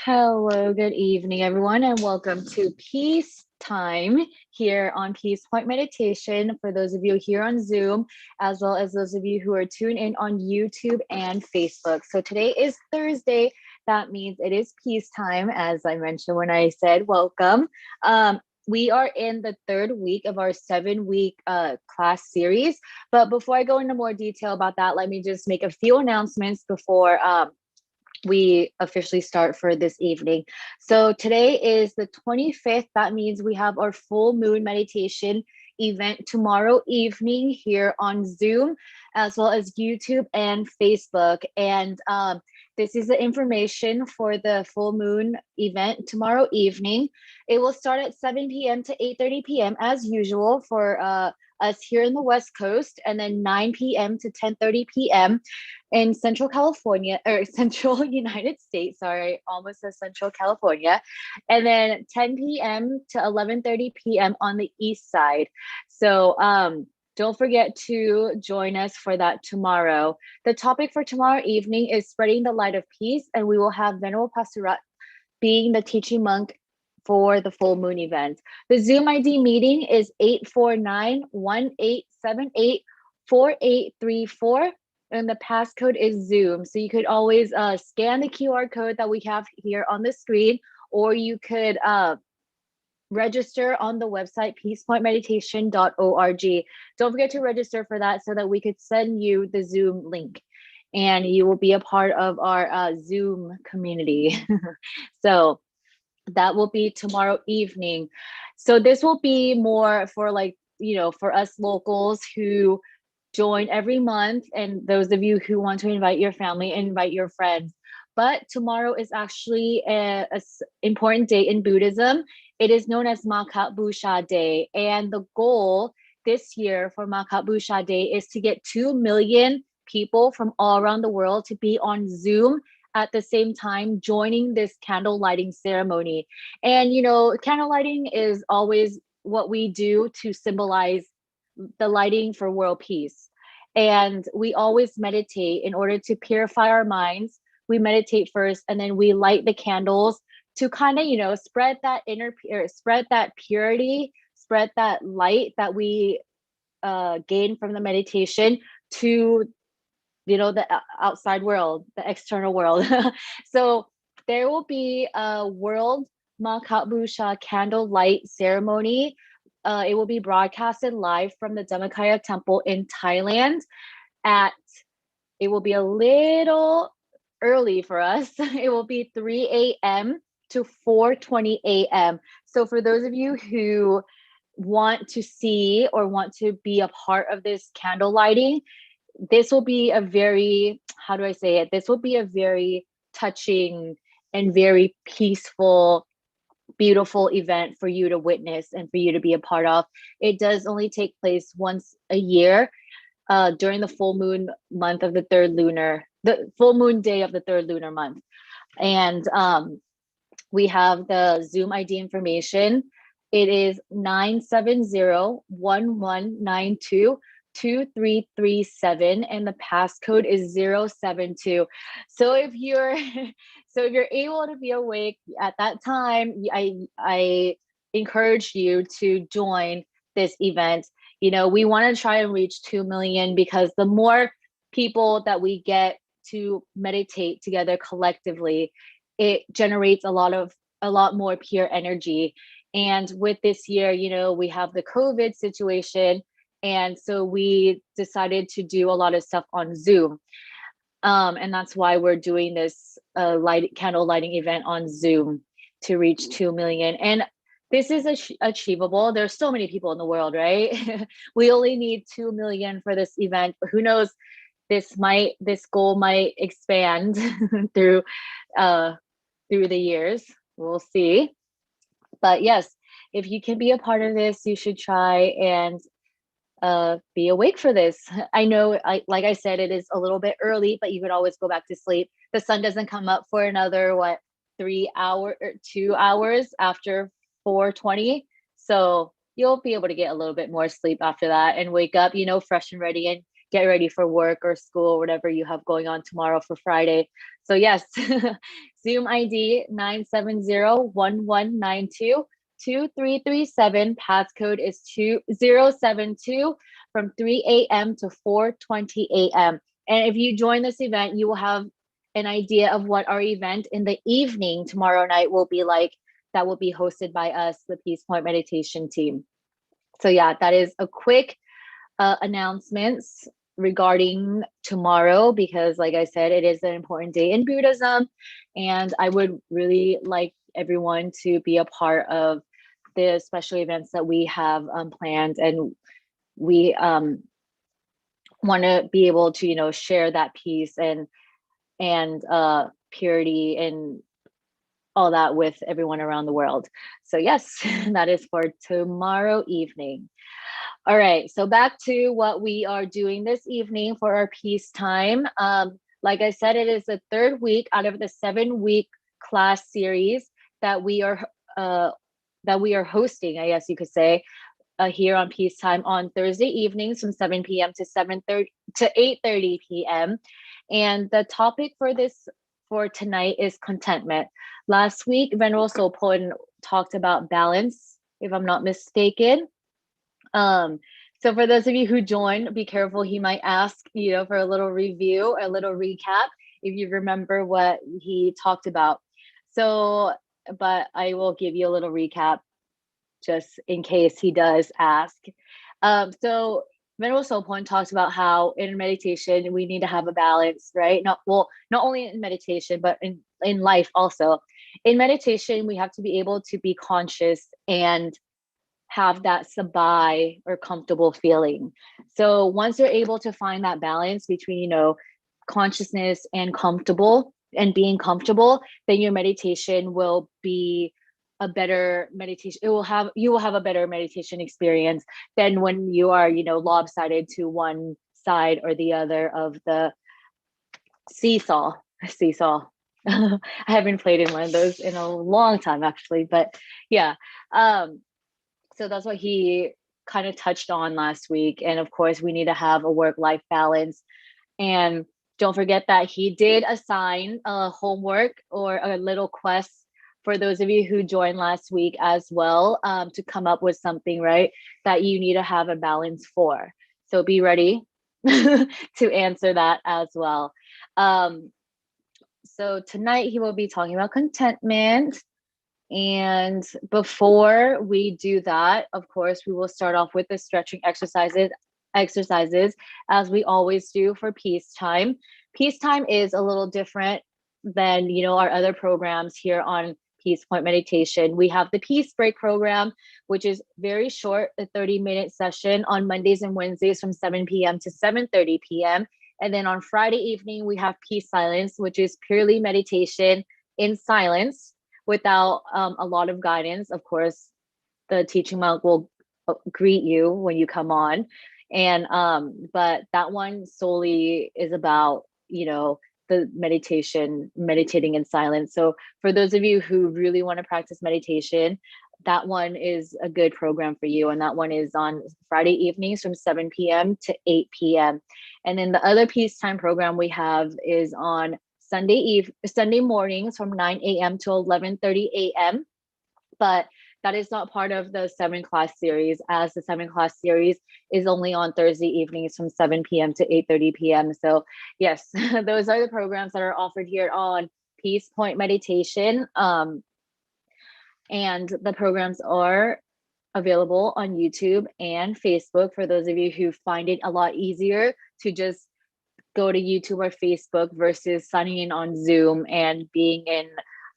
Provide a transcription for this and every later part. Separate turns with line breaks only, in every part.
Hello, good evening, everyone, and welcome to Peace Time here on Peace Point Meditation. For those of you here on Zoom, as well as those of you who are tuned in on YouTube and Facebook. So today is Thursday. That means it is Peace Time, as I mentioned when I said welcome. We are in the third week of our 7-week class series. But before I go into more detail about that, let me just make a few announcements before we officially start for this evening. So today is the 25th. That means we have our full moon meditation event tomorrow evening here on Zoom, as well as YouTube and Facebook. And this is the information for the full moon event tomorrow evening. It will start at 7 p.m. to 8:30 p.m. as usual for us here in the West Coast, and then 9 p.m. to 10:30 p.m. in Central California, or Central United States, sorry, almost said Central California, and then 10 p.m. to 11:30 p.m. on the East side. So don't forget to join us for that tomorrow. The topic for tomorrow evening is spreading the light of peace, and we will have Venerable Pasturat being the teaching monk for the full moon event. The Zoom ID meeting is 849-1878-4834, and the passcode is Zoom. So you could always scan the QR code that we have here on the screen, or you could register on the website peacepointmeditation.org. Don't forget to register for that so that we could send you the Zoom link and you will be a part of our Zoom community. So that will be tomorrow evening. So this will be more for for us locals who join every month, and those of you who want to invite your family, invite your friends. But tomorrow is actually a important day in Buddhism. It is known as Makat Busha Day. And the goal this year for Makat Busha Day is to get 2 million people from all around the world to be on Zoom at the same time joining this candle lighting ceremony. And, candle lighting is always what we do to symbolize the lighting for world peace. And we always meditate in order to purify our minds. We meditate first, and then we light the candles to kind of, spread that spread that purity, spread that light that we gain from the meditation to the outside world, the external world. So there will be a World Makat Busha candle light ceremony. It will be broadcasted live from the Dhammakaya Temple in Thailand. It will be a little early for us. It will be 3 a.m. to 4:20 a.m. So for those of you who want to see or want to be a part of this candle lighting, this will be a very, how do I say it? This will be a very touching and very peaceful, beautiful event for you to witness and for you to be a part of. It does only take place once a year during the full moon month of the full moon day of the third lunar month. And we have the Zoom ID information. It is 970-1192-2337, and the passcode is 072. So if you're able to be awake at that time, I encourage you to join this event. We want to try and reach 2 million, because the more people that we get to meditate together collectively, it generates a lot more pure energy. And with this year, we have the COVID situation. And so we decided to do a lot of stuff on Zoom. And that's why we're doing this candle lighting event on Zoom to reach 2 million. And this is achievable. There's so many people in the world, right? We only need 2 million for this event. But who knows, this goal might expand through the years. We'll see. But yes, if you can be a part of this, you should try and be awake for this. I know, like I said, it is a little bit early, but you could always go back to sleep. The sun doesn't come up for another 2 hours after 4:20. So you'll be able to get a little bit more sleep after that and wake up, fresh and ready, and get ready for work or school or whatever you have going on tomorrow for Friday. So yes, Zoom ID 970-1192-2337. Passcode is 2072 from 3 a.m. to 4:20 a.m. And if you join this event, you will have an idea of what our event in the evening tomorrow night will be like. That will be hosted by us, the Peace Point Meditation team. So yeah, that is a quick announcements regarding tomorrow, because like I said, it is an important day in Buddhism, and I would really like everyone to be a part of the special events that we have planned, and we want to be able to, you know, share that peace and purity and all that with everyone around the world. So yes, that is for tomorrow evening. All right, so back to what we are doing this evening for our peace time. Like I said, it is the third week out of the 7-week class series that we are hosting, I guess you could say, here on Peace Time on Thursday evenings from 7 p.m. to 8:30 p.m. And the topic for tonight is contentment. Last week, Ven.Sophon talked about balance, if I'm not mistaken. So for those of you who joined, be careful. He might ask, you know, for a little review, a little recap, if you remember what he talked about. So, but I will give you a little recap just in case he does ask. So Ven.Sophon talks about how in meditation we need to have a balance, right? Not only in meditation, but in life also. In meditation, we have to be able to be conscious and have that sabai or comfortable feeling. So once you're able to find that balance between, you know, consciousness and comfortable and being comfortable, then your meditation will be a better meditation. You will have a better meditation experience than when you are, you know, lopsided to one side or the other of the seesaw. I haven't played in one of those in a long time actually, but yeah. So that's what he kind of touched on last week. And of course, we need to have a work-life balance. And don't forget that he did assign a homework or a little quest for those of you who joined last week as well, to come up with something, right, that you need to have a balance for. So be ready to answer that as well. So tonight he will be talking about contentment. And before we do that, of course, we will start off with the stretching exercises as we always do for peace time. Peace time is a little different than, you know, our other programs here on Peace Point Meditation. We have the Peace Break program, which is very short, a 30-minute session on Mondays and Wednesdays from 7 p.m. to 7:30 p.m. And then on Friday evening, we have Peace Silence, which is purely meditation in silence, without a lot of guidance. Of course, the teaching monk will greet you when you come on. And but that one solely is about, you know, the meditating in silence. So for those of you who really want to practice meditation, that one is a good program for you. And that one is on Friday evenings from 7 p.m. to 8 p.m. And then the other peacetime program we have is on Sunday mornings from 9 a.m. to 11:30 a.m. But that is not part of the 7-class series, as the 7-class series is only on Thursday evenings from 7 p.m. to 8:30 p.m. So yes, those are the programs that are offered here on Peace Point Meditation. And the programs are available on YouTube and Facebook for those of you who find it a lot easier to just go to YouTube or Facebook versus signing in on Zoom and being in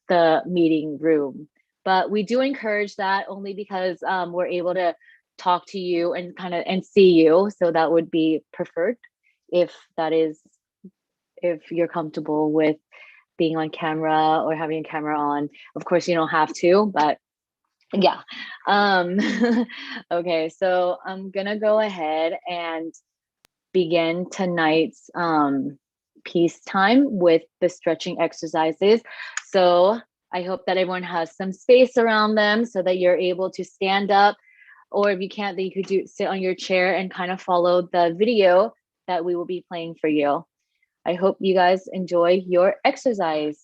the meeting room. But we do encourage that only because we're able to talk to you and see you. So that would be preferred if you're comfortable with being on camera or having a camera on. Of course, you don't have to, but yeah. Okay, so I'm gonna go ahead and begin tonight's peace time with the stretching exercises. So I hope that everyone has some space around them so that you're able to stand up, or if you can't, then you could sit on your chair and kind of follow the video that we will be playing for you. I hope you guys enjoy your exercise.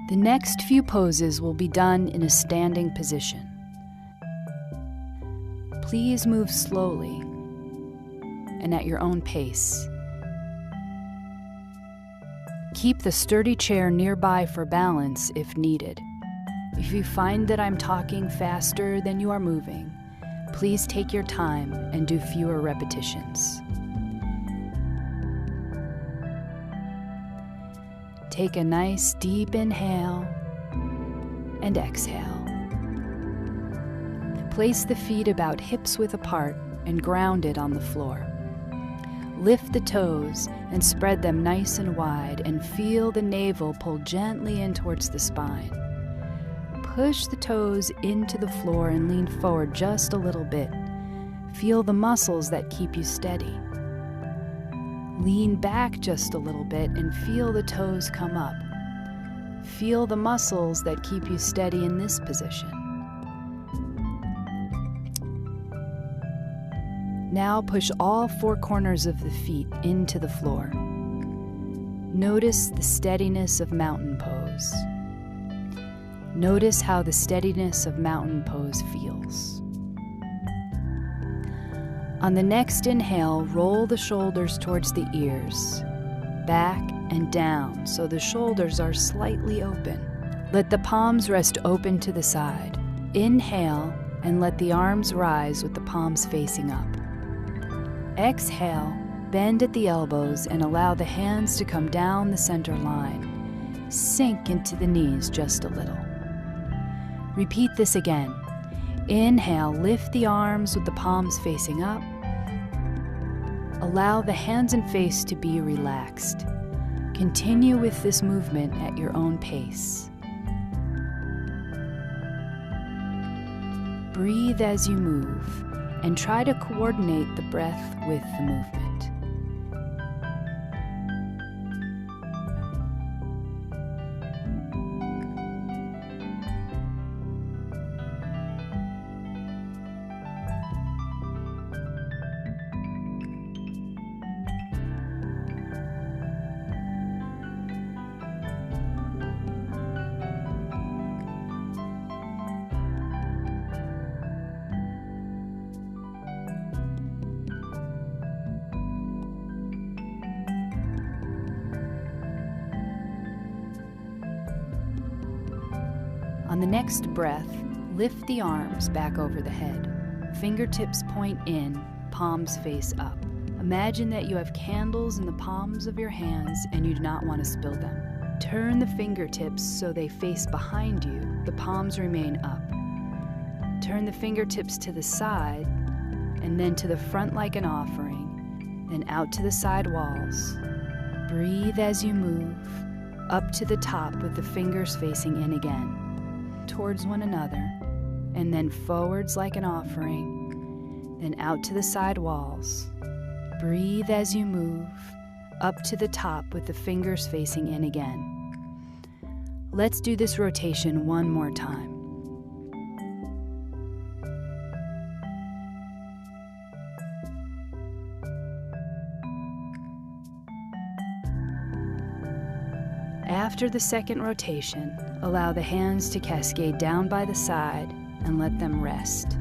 The next few poses will be done in a standing position. Please move slowly and at your own pace. Keep the sturdy chair nearby for balance if needed. If you find that I'm talking faster than you are moving, please take your time and do fewer repetitions. Take a nice deep inhale and exhale. Place the feet about hips width apart and grounded on the floor. Lift the toes and spread them nice and wide, and feel the navel pull gently in towards the spine. Push the toes into the floor and lean forward just a little bit. Feel the muscles that keep you steady. Lean back just a little bit and feel the toes come up. Feel the muscles that keep you steady in this position. Now push all four corners of the feet into the floor. Notice the steadiness of mountain pose. Notice how the steadiness of mountain pose feels. On the next inhale, roll the shoulders towards the ears, back and down so the shoulders are slightly open. Let the palms rest open to the side. Inhale and let the arms rise with the palms facing up. Exhale, bend at the elbows and allow the hands to come down the center line. Sink into the knees just a little. Repeat this again. Inhale, lift the arms with the palms facing up. Allow the hands and face to be relaxed. Continue with this movement at your own pace. Breathe as you move and try to coordinate the breath with the movement. On the next breath, lift the arms back over the head. Fingertips point in, palms face up. Imagine that you have candles in the palms of your hands and you do not want to spill them. Turn the fingertips so they face behind you. The palms remain up. Turn the fingertips to the side and then to the front like an offering, then out to the side walls. Breathe as you move, up to the top with the fingers facing in again, towards one another, and then forwards like an offering, then out to the side walls. Breathe as you move, up to the top with the fingers facing in again. Let's do this rotation one more time. After the second rotation, allow the hands to cascade down by the side and let them rest.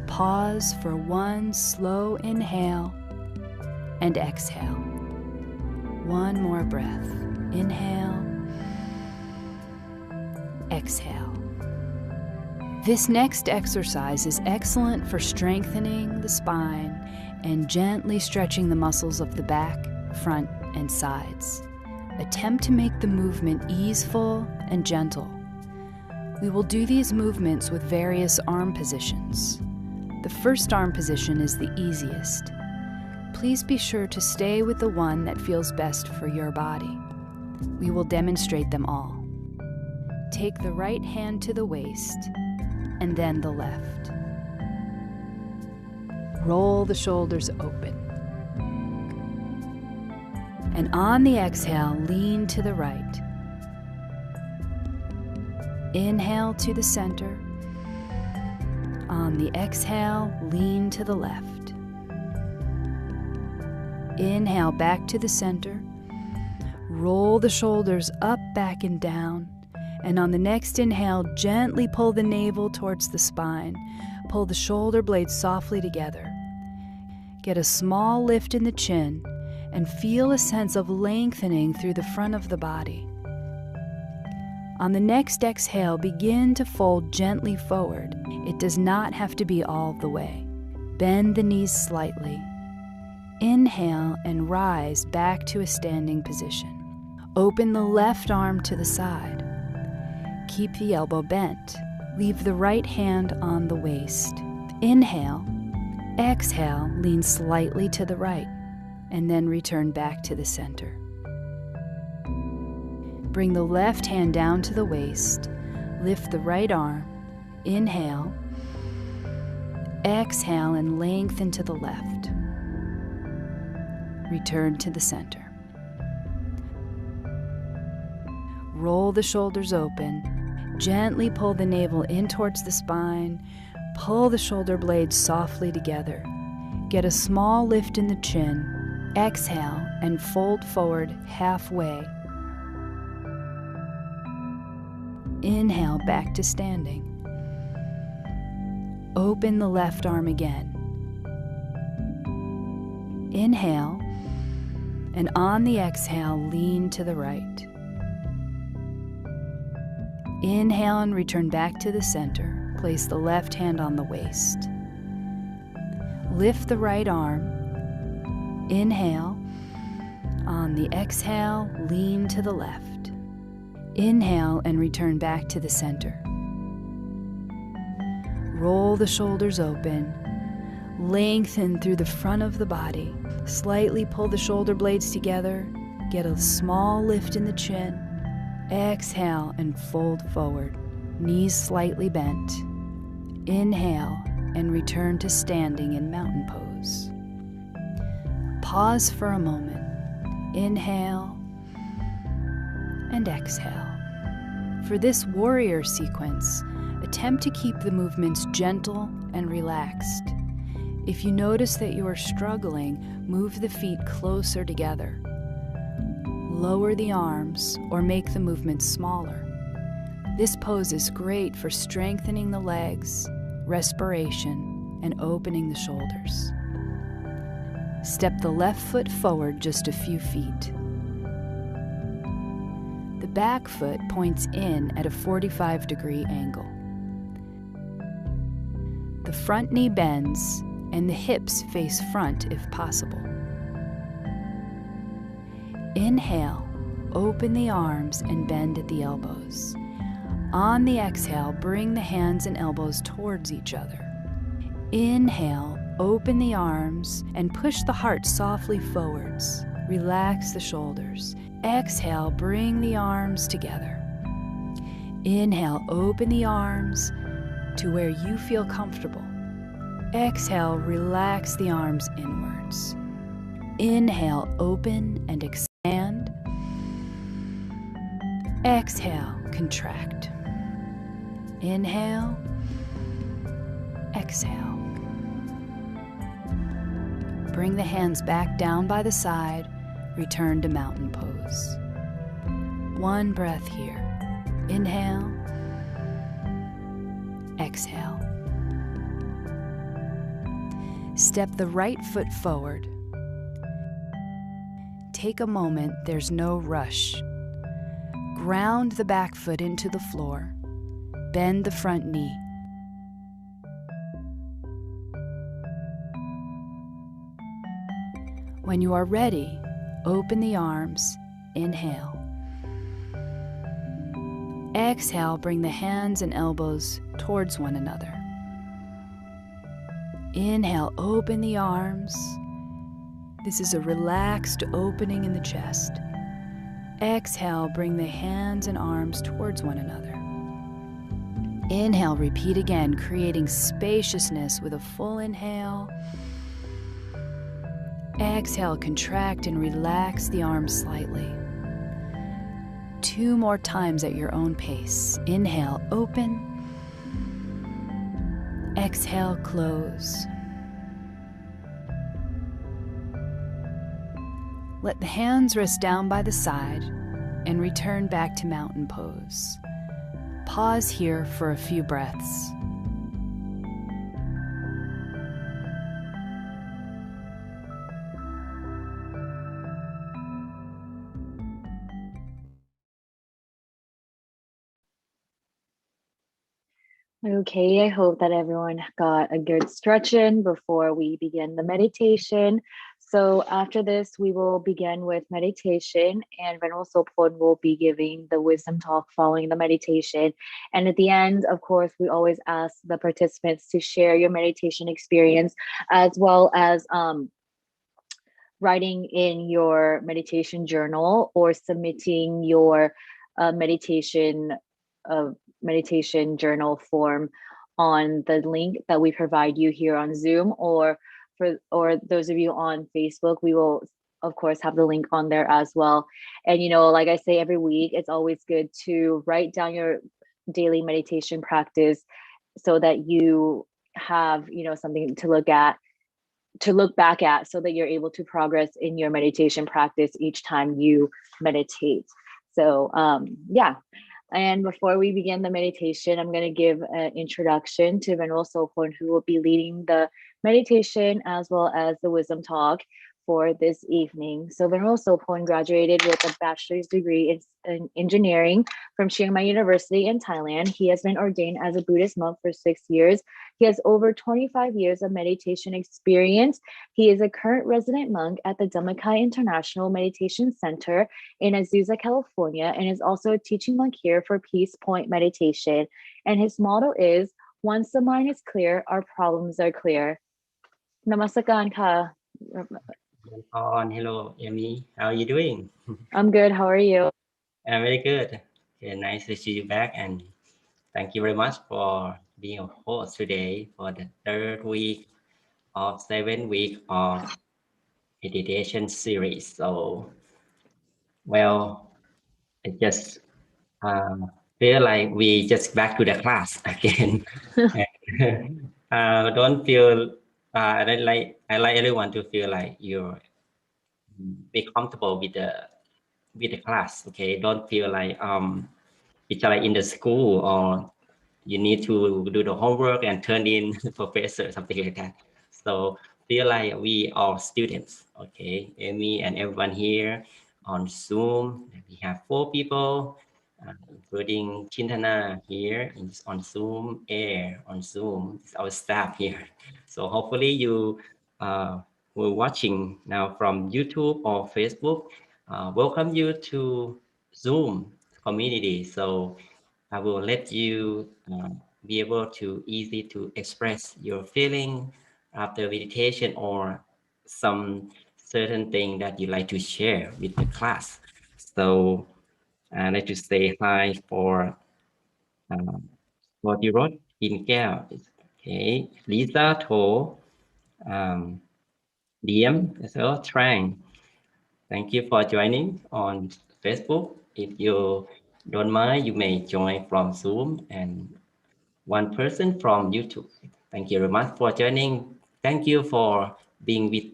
Pause for one slow inhale and exhale. One more breath. Inhale, exhale. This next exercise is excellent for strengthening the spine and gently stretching the muscles of the back, front, and sides. Attempt to make the movement easeful and gentle. We will do these movements with various arm positions. The first arm position is the easiest. Please be sure to stay with the one that feels best for your body. We will demonstrate them all. Take the right hand to the waist and then the left. Roll the shoulders open. And on the exhale, lean to the right. Inhale to the center. On the exhale, lean to the left. Inhale back to the center. Roll the shoulders up, back, and down. And on the next inhale, gently pull the navel towards the spine. Pull the shoulder blades softly together. Get a small lift in the chin and feel a sense of lengthening through the front of the body. On the next exhale, begin to fold gently forward. It does not have to be all the way. Bend the knees slightly. Inhale and rise back to a standing position. Open the left arm to the side. Keep the elbow bent. Leave the right hand on the waist. Inhale. Exhale, lean slightly to the right, and then return back to the center. Bring the left hand down to the waist. Lift the right arm. Inhale. Exhale and lengthen to the left. Return to the center. Roll the shoulders open. Gently pull the navel in towards the spine. Pull the shoulder blades softly together. Get a small lift in the chin. Exhale and fold forward halfway. Inhale back to standing. Open the left arm again. Inhale, and on the exhale, lean to the right. Inhale and return back to the center. Place the left hand on the waist. Lift the right arm. Inhale. On the exhale, lean to the left. Inhale and return back to the center. Roll the shoulders open. Lengthen through the front of the body. Slightly pull the shoulder blades together. Get a small lift in the chin. Exhale and fold forward. Knees slightly bent. Inhale and return to standing in mountain pose. Pause for a moment. Inhale and exhale. For this warrior sequence, attempt to keep the movements gentle and relaxed. If you notice that you are struggling, move the feet closer together. Lower the arms or make the movements smaller. This pose is great for strengthening the legs, respiration, and opening the shoulders. Step the left foot forward just a few feet. The back foot points in at a 45-degree angle. The front knee bends and the hips face front if possible. Inhale, open the arms and bend at the elbows. On the exhale, bring the hands and elbows towards each other. Inhale, open the arms and push the heart softly forwards. Relax the shoulders. Exhale, bring the arms together. Inhale, open the arms to where you feel comfortable. Exhale, relax the arms inwards. Inhale, open and expand. Exhale, contract. Inhale, exhale. Bring the hands back down by the side. Return to mountain pose. One breath here. Inhale, exhale. Step the right foot forward. Take a moment, there's no rush. Ground the back foot into the floor. Bend the front knee. When you are ready, open the arms. Inhale. Exhale, bring the hands and elbows towards one another. Inhale, open the arms. This is a relaxed opening in the chest. Exhale, bring the hands and arms towards one another. Inhale, repeat again, creating spaciousness with a full inhale. Exhale, contract and relax the arms slightly. 2 more times at your own pace. Inhale, open. Exhale, close. Let the hands rest down by the side and return back to mountain pose. Pause here for a few breaths.
Okay, I hope that everyone got a good stretch in before we begin the meditation. So after this, we will begin with meditation, and Ven.Sophon will be giving the wisdom talk following the meditation. And at the end, of course, we always ask the participants to share your meditation experience, as well as writing in your meditation journal or submitting your meditation journal form on the link that we provide you here on Zoom, or those of you on Facebook, we will of course have the link on there as well. And like I say every week, it's always good to write down your daily meditation practice so that you have something to look back at, so that you're able to progress in your meditation practice each time you meditate. So yeah. And before we begin the meditation, I'm going to give an introduction to Ven.Sophon, who will be leading the meditation as well as the wisdom talk for this evening. So Ven.Sophon graduated with a bachelor's degree in engineering from Chiang Mai University in Thailand. He has been ordained as a Buddhist monk for 6 years. He has over 25 years of meditation experience. He is a current resident monk at the Dhammakai International Meditation Center in Azusa, California, and is also a teaching monk here for Peace Point Meditation. And his motto is, once the mind is clear, our problems are clear. Namaskaran ka.
Hello, Amy. How are you doing?
I'm good. How are you?
I'm very good. Okay, nice to see you back, and thank you very much for being a host today for the 3rd week of 7 week of meditation series. So, well, I just feel like we just back to the class again. Don't feel. I like everyone to feel like you're be comfortable with the class. Okay, don't feel like it's like in the school, or you need to do the homework and turn in professor, something like that. So feel like we are students. Okay, Amy and everyone here on Zoom. We have 4 people, including Chintana here on Zoom, Air on Zoom. It's our staff here. So hopefully you were watching now from YouTube or Facebook. Welcome you to Zoom community. So I will let you be able to easy to express your feeling after meditation, or some certain thing that you like to share with the class. So I'd like to say hi for what you wrote in Gal. Okay, Lisa To, Liam as well, Trang. Thank you for joining on Facebook. If you don't mind, you may join from Zoom, and one person from YouTube. Thank you very much for joining. Thank you for being with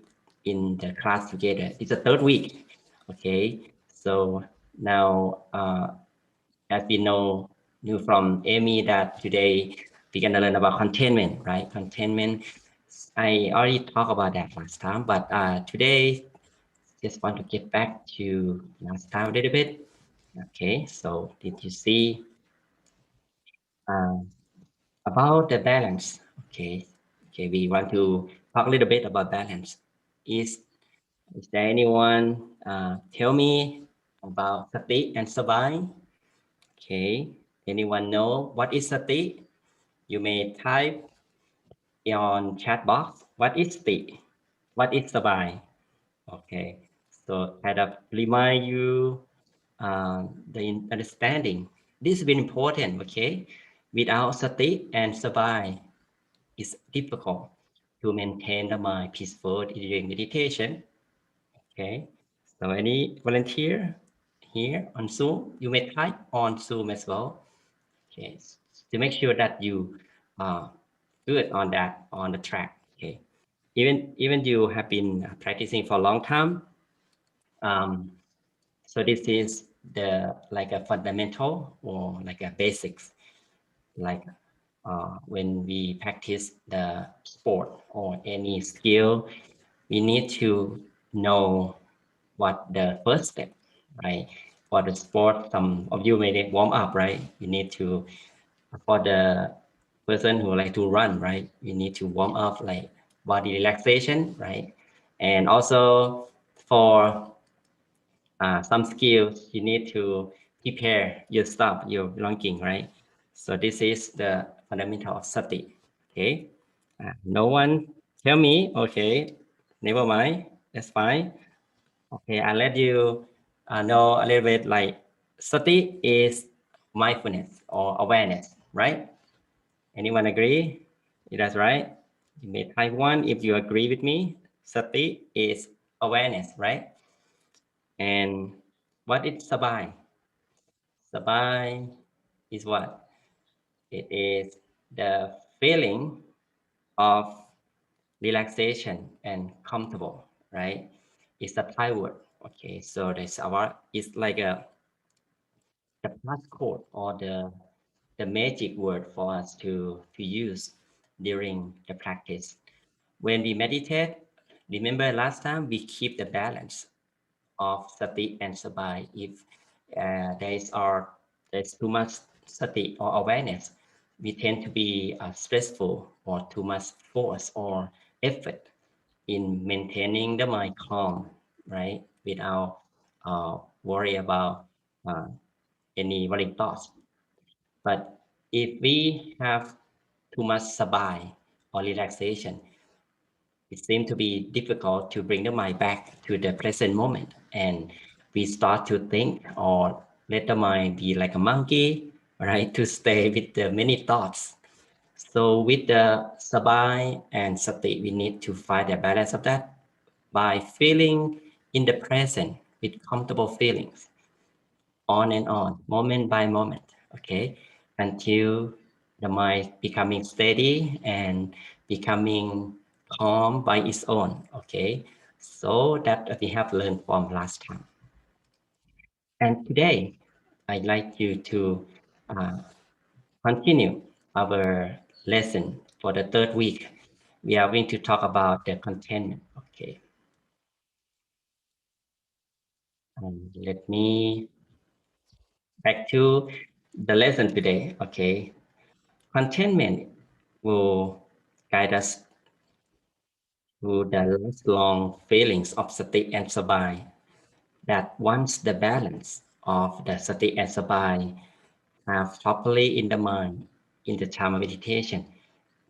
in the class together. It's the 3rd week. Okay, so now as we knew from Amy that today we're gonna learn about contentment, right? Contentment. I already talked about that last time, but today just want to get back to last time a little bit. Okay, so did you see about the balance? Okay, we want to talk a little bit about balance. Is there anyone tell me about sati and sabai? Okay, anyone know what is sati? You may type on chat box, what is sati? What is sabai? Okay, so kind of remind you the understanding. This is very important, okay? Without sati and sabai, it's difficult to maintain the mind peaceful during meditation. Okay, so any volunteer here on Zoom, you may type on Zoom as well. Okay, to make sure that you are good on that, on the track. Okay, even you have been practicing for a long time. So this is the like a fundamental or like a basics, like when we practice the sport or any skill, we need to know what the first step, right? For the sport, some of you may warm up, right? You need to, for the person who like to run, right? You need to warm up like body relaxation, right? And also for some skills, you need to prepare your stuff, your belonging, right? So this is the fundamental of sati. Okay. No one tell me. Okay. Never mind. That's fine. Okay. I'll let you know a little bit like sati is mindfulness or awareness, right? Anyone agree? That's right. You may type one if you agree with me. Sati is awareness, right? And what is sabai? Sabai is what? It is the feeling of relaxation and comfortable, right? It's a Thai word. Okay, so that's our, it's like the passcode or the magic word for us to use during the practice. When we meditate, remember last time we keep the balance of sati and sabai. If there's too much sati or awareness, we tend to be stressful or too much force or effort in maintaining the mind calm, right? Without worry about uh, any worrying thoughts. But if we have too much sabai or relaxation, it seems to be difficult to bring the mind back to the present moment. And we start to think or let the mind be like a monkey, right? To stay with the many thoughts. So with the sabai and sati, we need to find the balance of that by feeling in the present with comfortable feelings on and on, moment by moment, okay, until the mind becoming steady and becoming calm by its own, okay, so that we have learned from last time. And today, I'd like you to continue our lesson for the third week. We are going to talk about the contentment, okay. Let me back to the lesson today, okay. Contentment will guide us through the lifelong feelings of sati and sabai, that once the balance of the sati and sabai are properly in the mind in the time of meditation,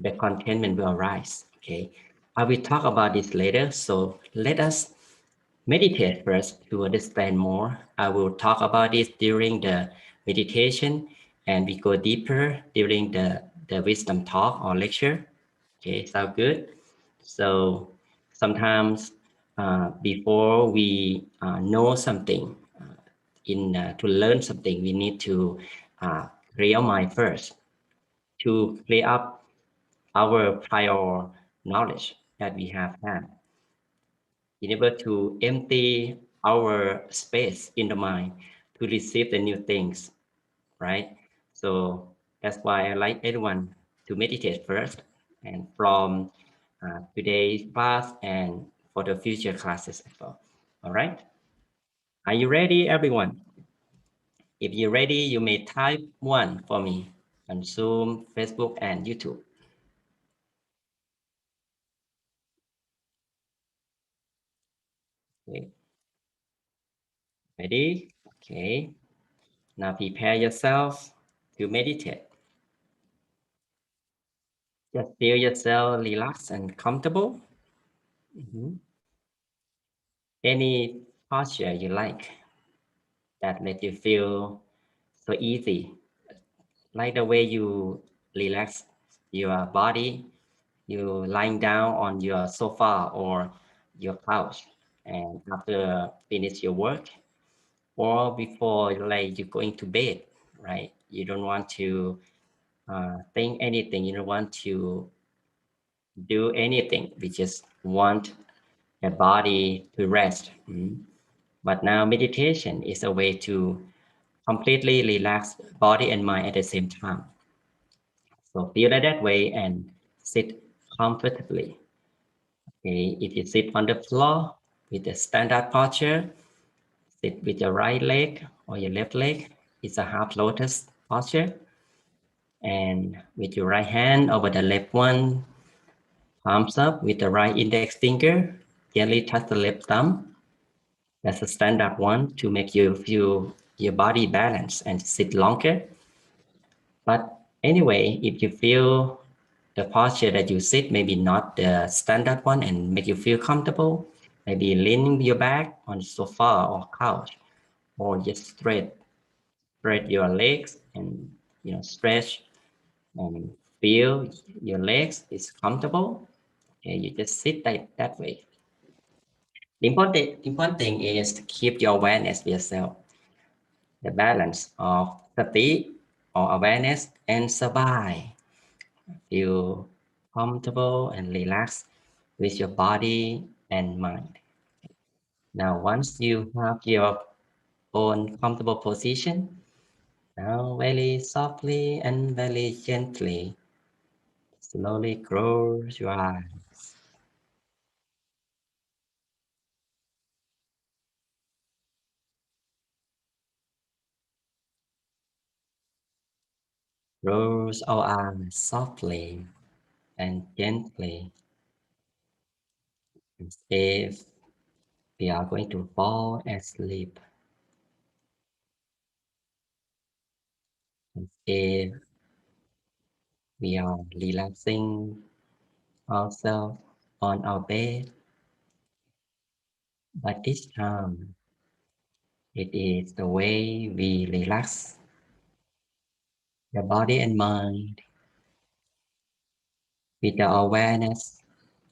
the contentment will arise. Okay, I will talk about this later. So let us meditate first to understand more. I will talk about this during the meditation, and we go deeper during the wisdom talk or lecture. Okay, sound good? So sometimes before we know something, to learn something, we need to clear our mind first to clear up our prior knowledge that we have had, in order to empty our space in the mind to receive the new things, right? So that's why I like everyone to meditate first, and from today's class and for the future classes as well. All right. Are you ready, everyone? If you're ready, you may type one for me on Zoom, Facebook, and YouTube. Okay. Ready? Okay. Now prepare yourself to meditate. Just feel yourself relaxed and comfortable. Any posture you like that let you feel so easy, like the way you relax your body, you lying down on your sofa or your couch, and after finish your work, or before like you're going to bed, right? You don't want to think anything. You don't want to do anything. We just want the body to rest. But now meditation is a way to completely relax body and mind at the same time. So feel that way and sit comfortably. Okay, if you sit on the floor with a standard posture, sit with your right leg or your left leg. It's a half lotus posture. And with your right hand over the left one, palms up with the right index finger, gently touch the left thumb. That's a standard one to make you feel your body balance and sit longer. But anyway, if you feel the posture that you sit maybe not the standard one and make you feel comfortable, maybe leaning your back on the sofa or couch, or just spread your legs and stretch and feel your legs is comfortable. Okay, you just sit that way. The important thing is to keep your awareness with yourself, the balance of sati or awareness and sabai. Feel comfortable and relaxed with your body and mind. Now, once you have your own comfortable position, now very softly and very gently, slowly close your eyes. Close our eyes softly and gently, as if we are going to fall asleep, as if we are relaxing ourselves on our bed. But this time, it is the way we relax the body and mind with the awareness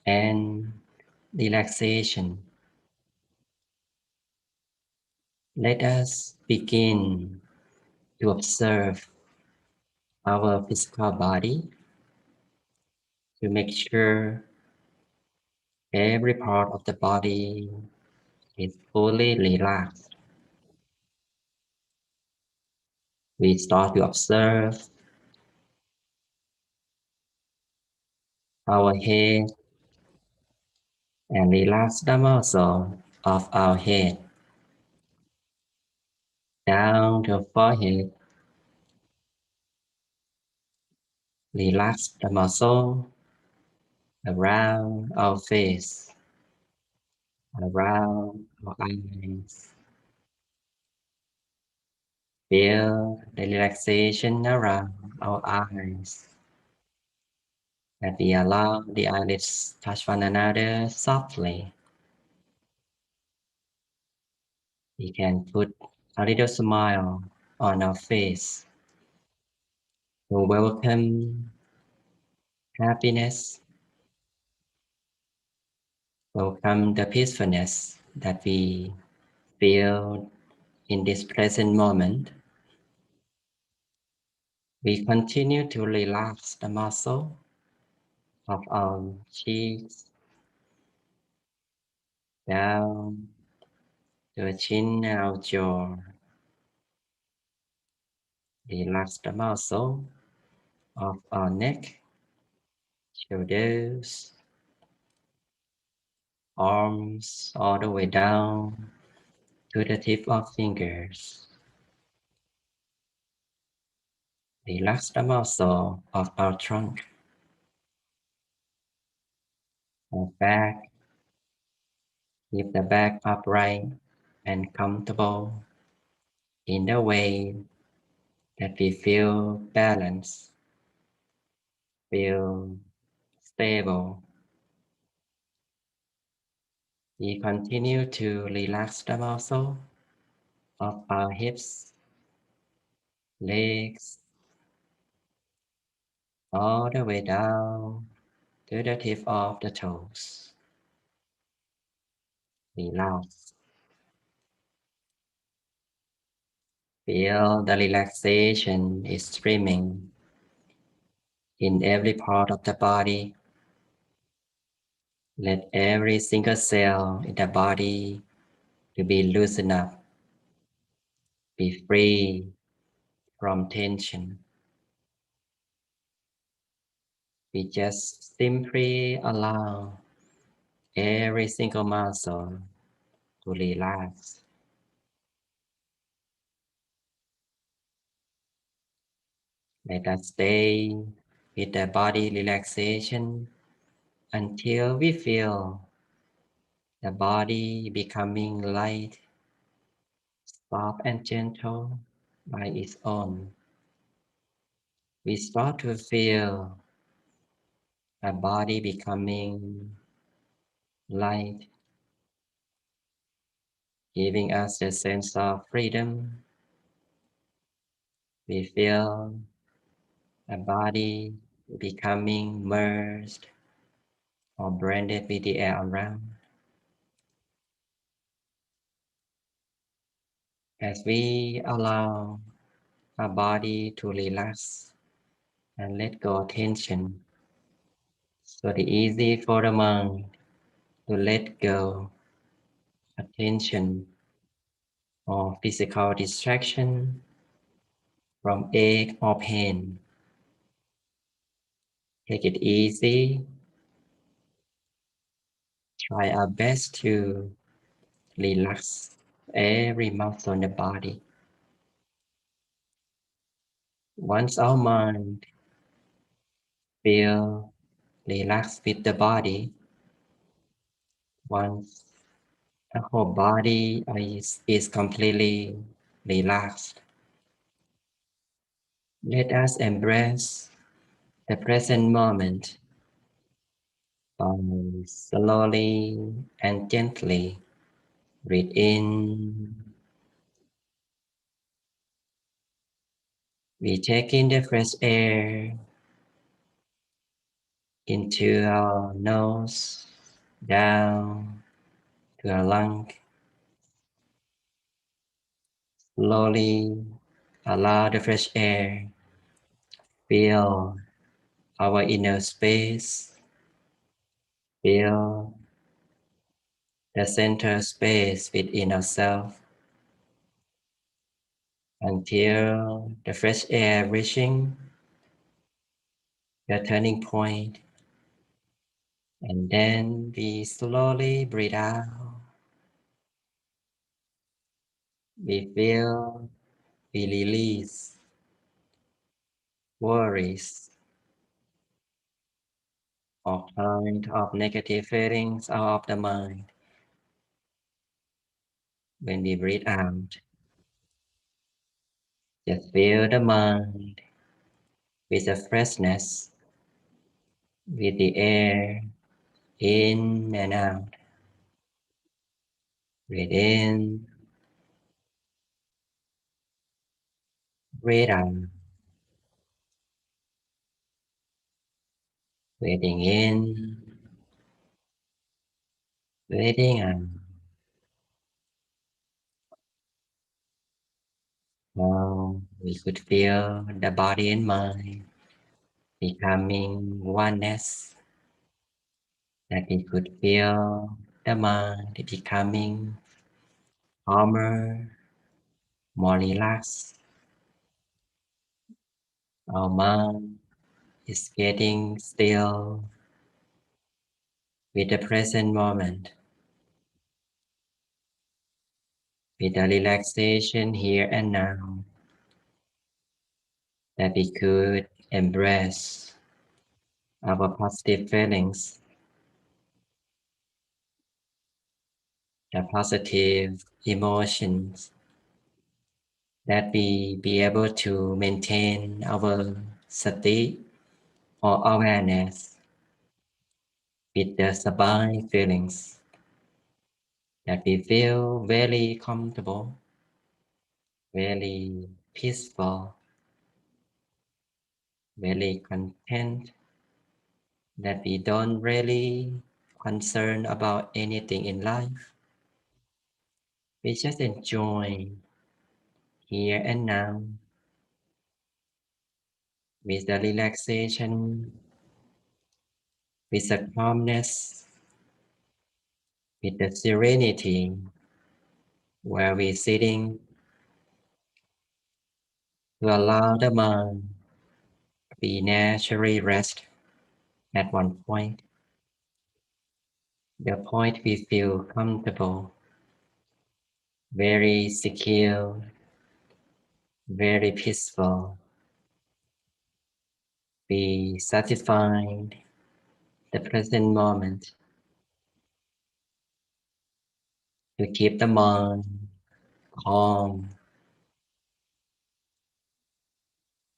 and relaxation. Let us begin to observe our physical body to make sure every part of the body is fully relaxed. We start to observe our head and relax the muscle of our head down to forehead. Relax the muscle around our face, around our eyes. Feel the relaxation around our eyes. That we allow the eyelids touch one another softly. We can put a little smile on our face to welcome happiness, welcome the peacefulness that we feel in this present moment. We continue to relax the muscle of our cheeks down to the chin and our jaw. Relax the muscle of our neck, shoulders, arms all the way down to the tip of fingers. Relax the muscle of our trunk, our back. Keep the back upright and comfortable in the way that we feel balanced, feel stable. We continue to relax the muscle of our hips, legs, all the way down to the tip of the toes. Relax. Feel the relaxation is streaming in every part of the body. Let every single cell in the body to be loosened up, be free from tension. We just simply allow every single muscle to relax. Let us stay with the body relaxation until we feel the body becoming light, soft and gentle by its own. We start to feel the body becoming light, giving us a sense of freedom. We feel the body becoming merged or blended with the air around. As we allow our body to relax and let go of tension, so it's easy for the mind to let go of tension or physical distraction from ache or pain. Take it easy. Try our best to relax every muscle in the body. Once our mind feel relaxed with the body, once the whole body is completely relaxed, let us embrace the present moment by slowly and gently breathe in. We take in the fresh air into our nose, down to our lung. Slowly allow the fresh air fill our inner space, fill the center space within ourselves until the fresh air reaching the turning point, and then we slowly breathe out. We feel we release worries, all kind of negative feelings out of the mind. When we breathe out, just fill the mind with a freshness, with the air in and out. Breathe in, breathe out. Breathing in, breathing out. Now we could feel the body and mind becoming oneness. That we could feel the mind becoming calmer, more relaxed. Our mind is getting still with the present moment, with the relaxation here and now, that we could embrace our positive feelings, the positive emotions, that we be able to maintain our sati or awareness with the sabai feelings, that we feel very comfortable, very peaceful, very content, that we don't really concern about anything in life. We just enjoy here and now with the relaxation, with the calmness, with the serenity where we're sitting to allow the mind to be naturally rest at one point, the point we feel comfortable, very secure, very peaceful, be satisfied the present moment to keep the mind calm,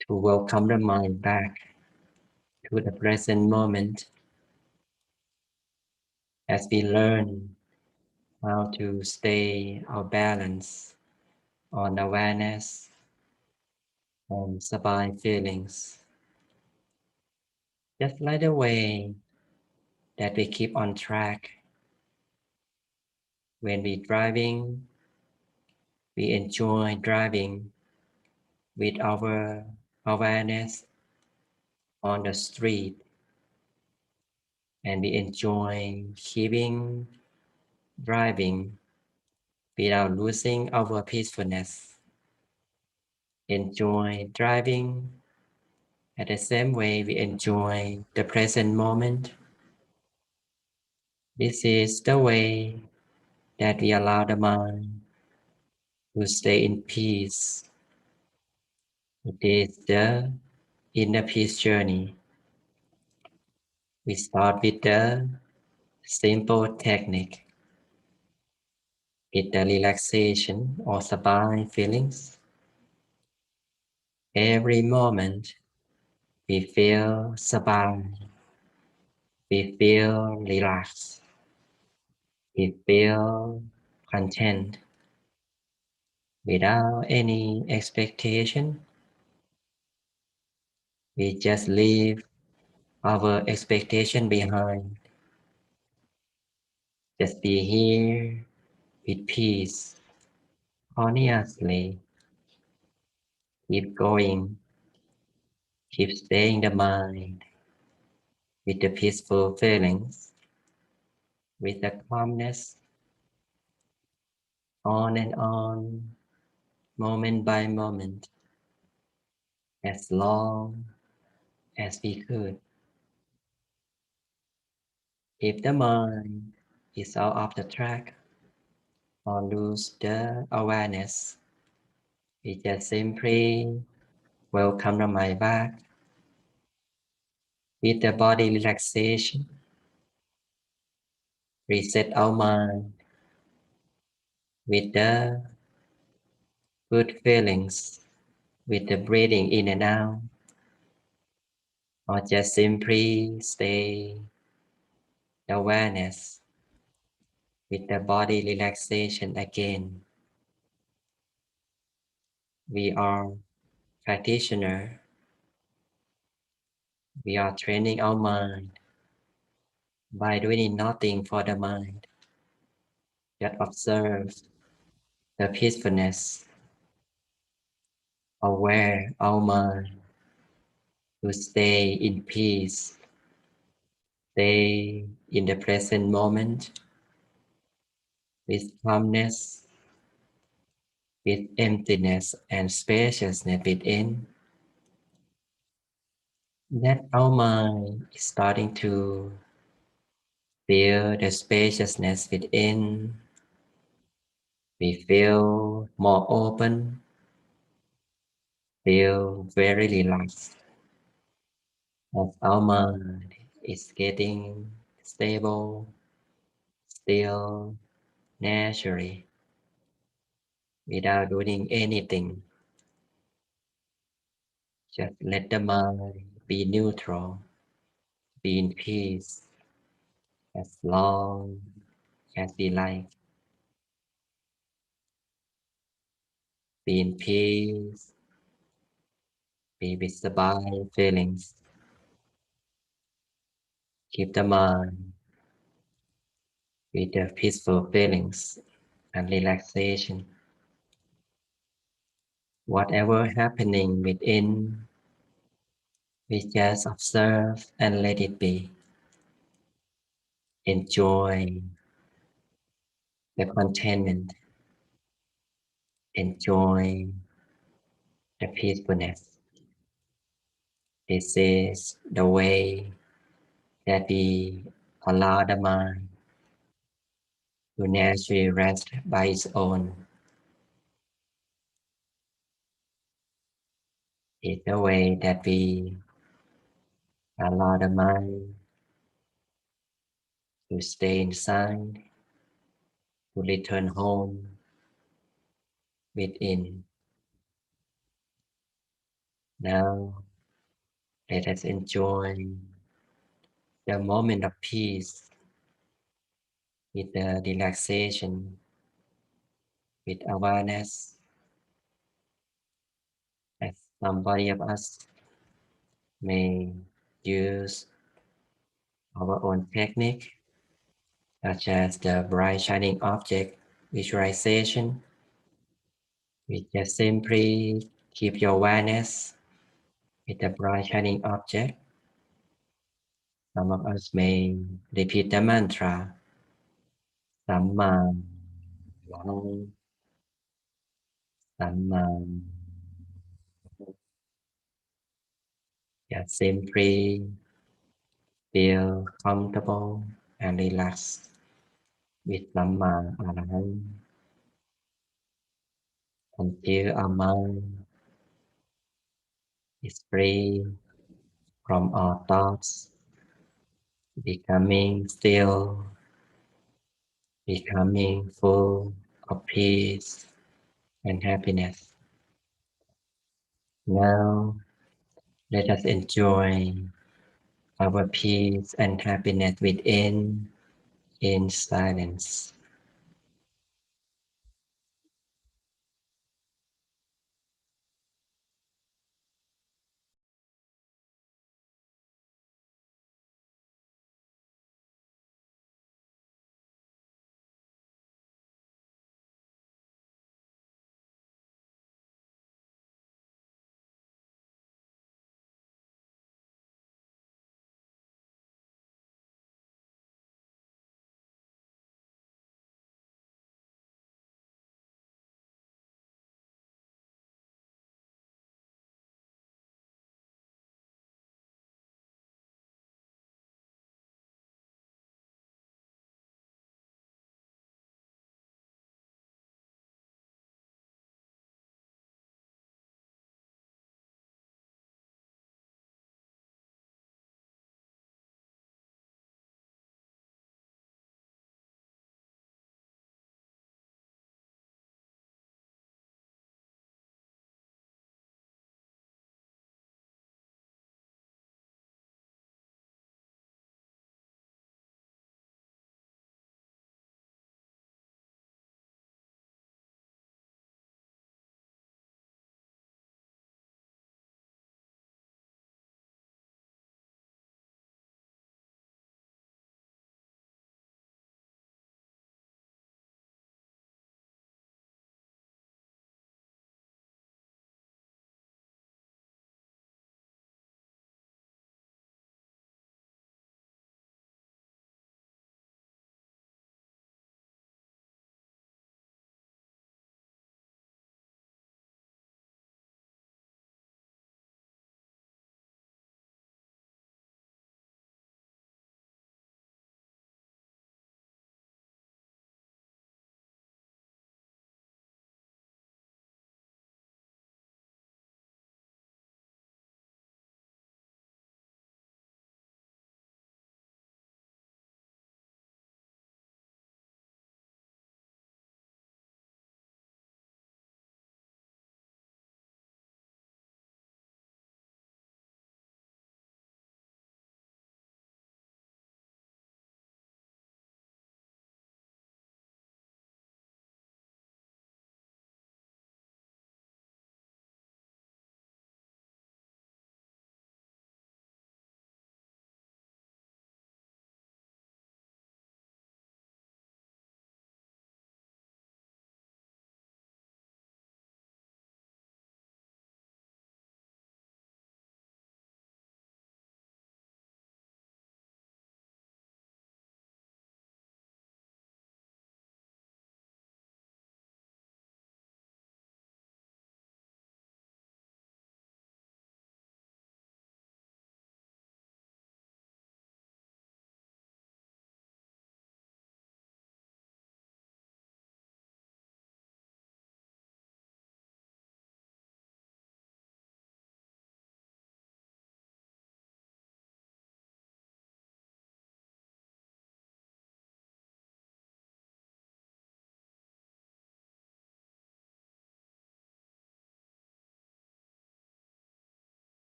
to welcome the mind back to the present moment as we learn how to stay our balance on awareness and sabai feelings. Just like the way that we keep on track when we're driving, we enjoy driving with our awareness on the street, and we enjoy keeping driving without losing our peacefulness. Enjoy driving at the same way we enjoy the present moment. This is the way that we allow the mind to stay in peace. It is the inner peace journey. We start with the simple technique, with the relaxation or sabai feelings. Every moment we feel sabai, we feel relaxed, we feel content without any expectation. We just leave our expectation behind. Just be here with peace, honestly. Keep going, keep staying the mind with the peaceful feelings, with the calmness, on and on, moment by moment, as long as we could. If the mind is out of the track or lose the awareness, we just simply welcome the mind back with the body relaxation, reset our mind with the good feelings, with the breathing in and out, or just simply stay the awareness with the body relaxation again. We are practitioner. We are training our mind by doing nothing for the mind. Just observe the peacefulness, aware our mind to stay in peace, stay in the present moment with calmness, with emptiness and spaciousness within. That our mind is starting to feel the spaciousness within. We feel more open, feel very relaxed as our mind is getting stable, still, naturally, without doing anything. Just let the mind be neutral, be in peace as long as we like. Be in peace, be with sabai feelings. Keep the mind with the peaceful feelings and relaxation. Whatever happening within, we just observe and let it be. Enjoy the contentment. Enjoy the peacefulness. This is the way that we allow the mind to naturally rest by its own. It's the way that we allow the mind to stay inside, to return home within. Now, let us enjoy the moment of peace with the relaxation, with awareness, as somebody of us may use our own technique, such as the bright shining object visualization. We just simply keep your awareness with the bright shining object. Some of us may repeat the mantra, Samma Vang, Samma. Just simply feel comfortable and relaxed with Samma Arahant until our mind is free from all thoughts, becoming still, becoming full of peace and happiness. Now, let us enjoy our peace and happiness within in silence.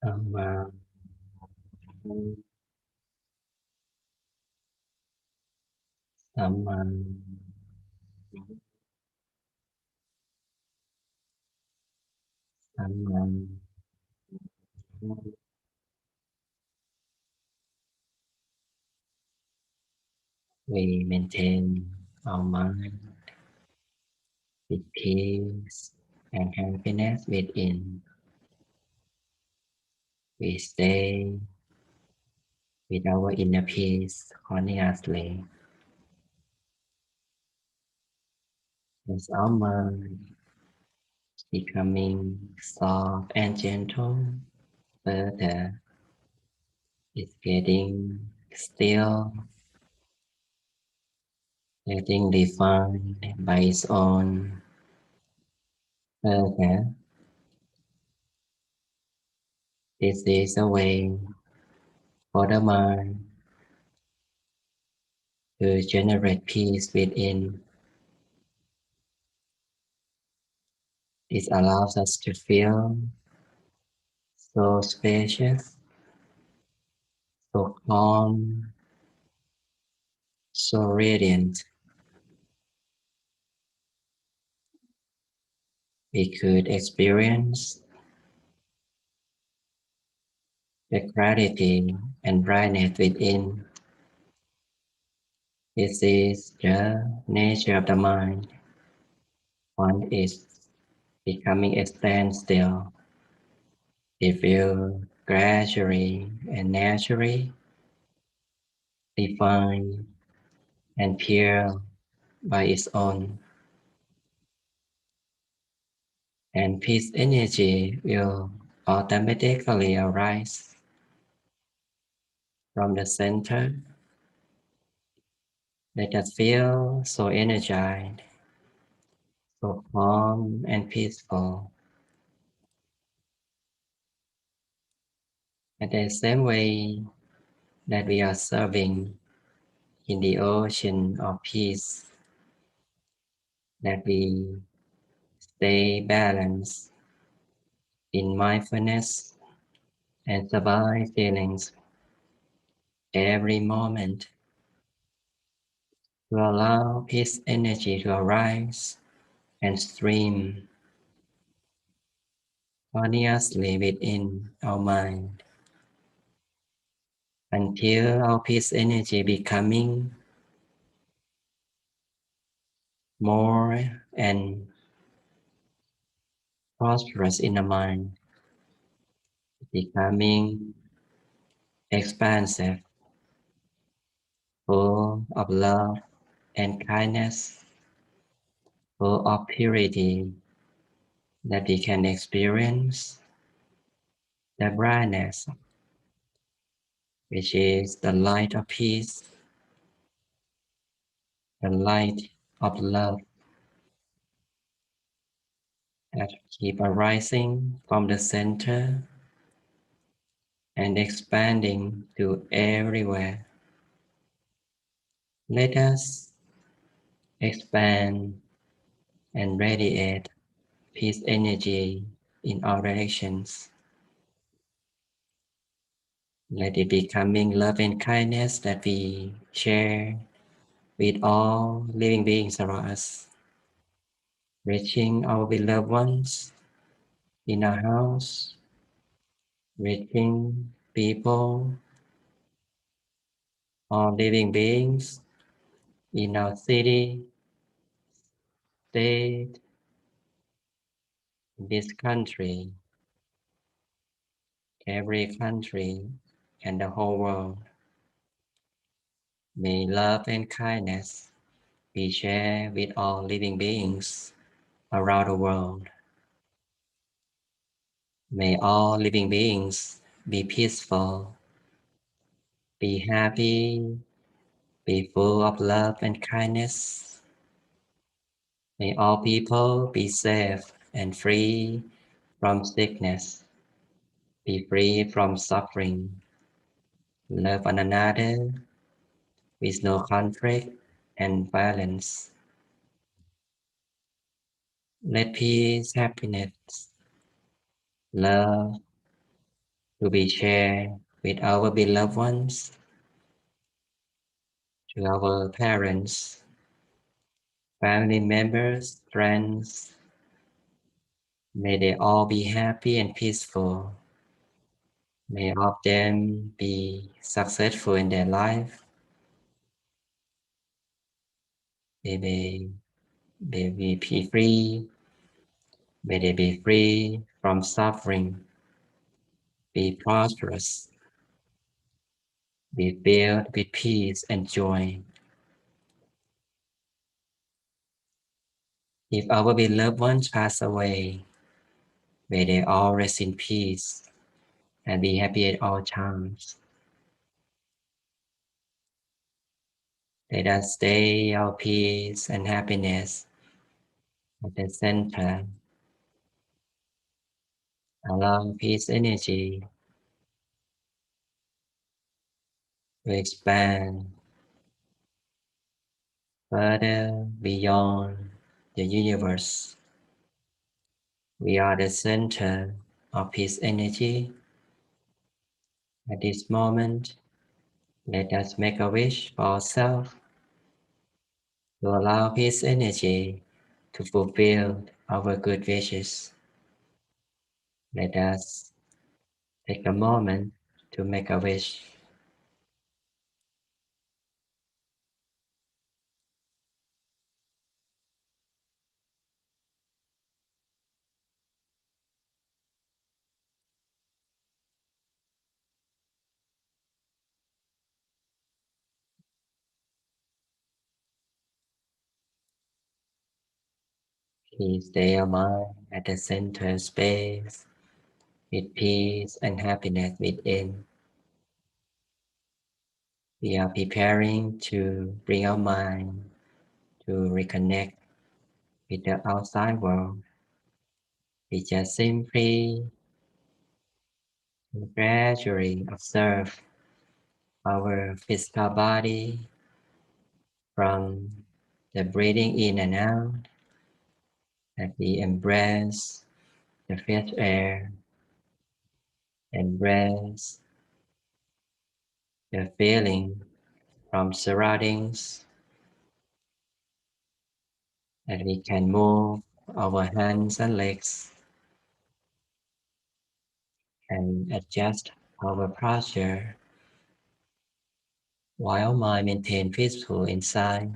Sama sama sama we maintain our mind with peace and happiness within. We stay with our inner peace continuously. As our mind becoming soft and gentle, further it's getting still, getting defined by its own. Further, this is a way for the mind to generate peace within. This allows us to feel so spacious, so calm, so radiant. We could experience the clarity and brightness within. This is the nature of the mind. One is becoming a standstill. It will gradually and naturally define and pure by its own. And peace energy will automatically arise from the center. Let us feel so energized, so calm and peaceful. And the same way that we are serving in the ocean of peace, that we stay balanced in mindfulness and sabai feelings every moment to allow peace energy to arise and stream continuously within our mind until our peace energy becoming more and prosperous in the mind, becoming expansive, full of love and kindness, full of purity, that we can experience the brightness, which is the light of peace, the light of love that keep arising from the center and expanding to everywhere. Let us expand and radiate peace energy in all directions. Let it becoming love and kindness that we share with all living beings around us, reaching our beloved ones in our house, reaching people, all living beings in our city, state, this country, every country, and the whole world. May love and kindness be shared with all living beings around the world. May all living beings be peaceful, be happy, be full of love and kindness. May all people be safe and free from sickness, be free from suffering, love one another with no conflict and violence. Let peace, happiness, love, to be shared with our beloved ones, to our parents, family members, friends. May they all be happy and peaceful. May all of them be successful in their life. May they be free. May they be free from suffering, be prosperous, be filled with peace and joy. If our beloved ones pass away, may they all rest in peace and be happy at all times. Let us stay our peace and happiness at the center. Allow peace energy to expand further beyond the universe. We are the center of peace energy. At this moment, let us make a wish for ourselves to allow peace energy to fulfill our good wishes. Let us take a moment to make a wish. Please stay your mind at the center space with peace and happiness within. We are preparing to bring our mind to reconnect with the outside world. We just simply and gradually observe our physical body from the breathing in and out as we embrace the fresh air, embrace the feeling from surroundings, that we can move our hands and legs and adjust our posture while mind maintain peaceful inside.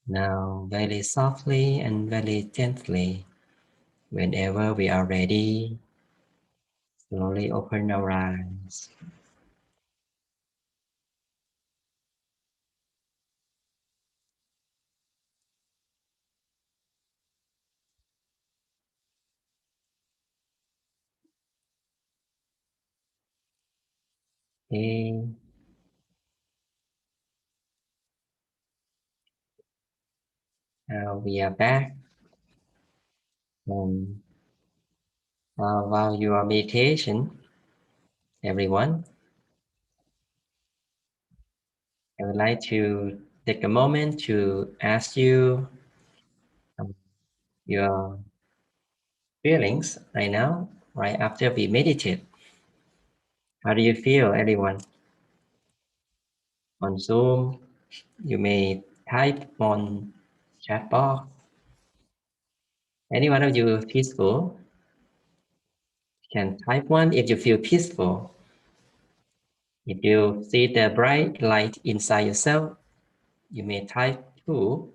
Now very softly and very gently, whenever we are ready, slowly open our eyes. Okay. Now we are back. And while you are meditation, everyone, I would like to take a moment to ask you your feelings right now, right after we meditate. How do you feel, everyone? On Zoom, you may type on chat box. Any one of you peaceful? Can type one if you feel peaceful. If you see the bright light inside yourself, you may type 2.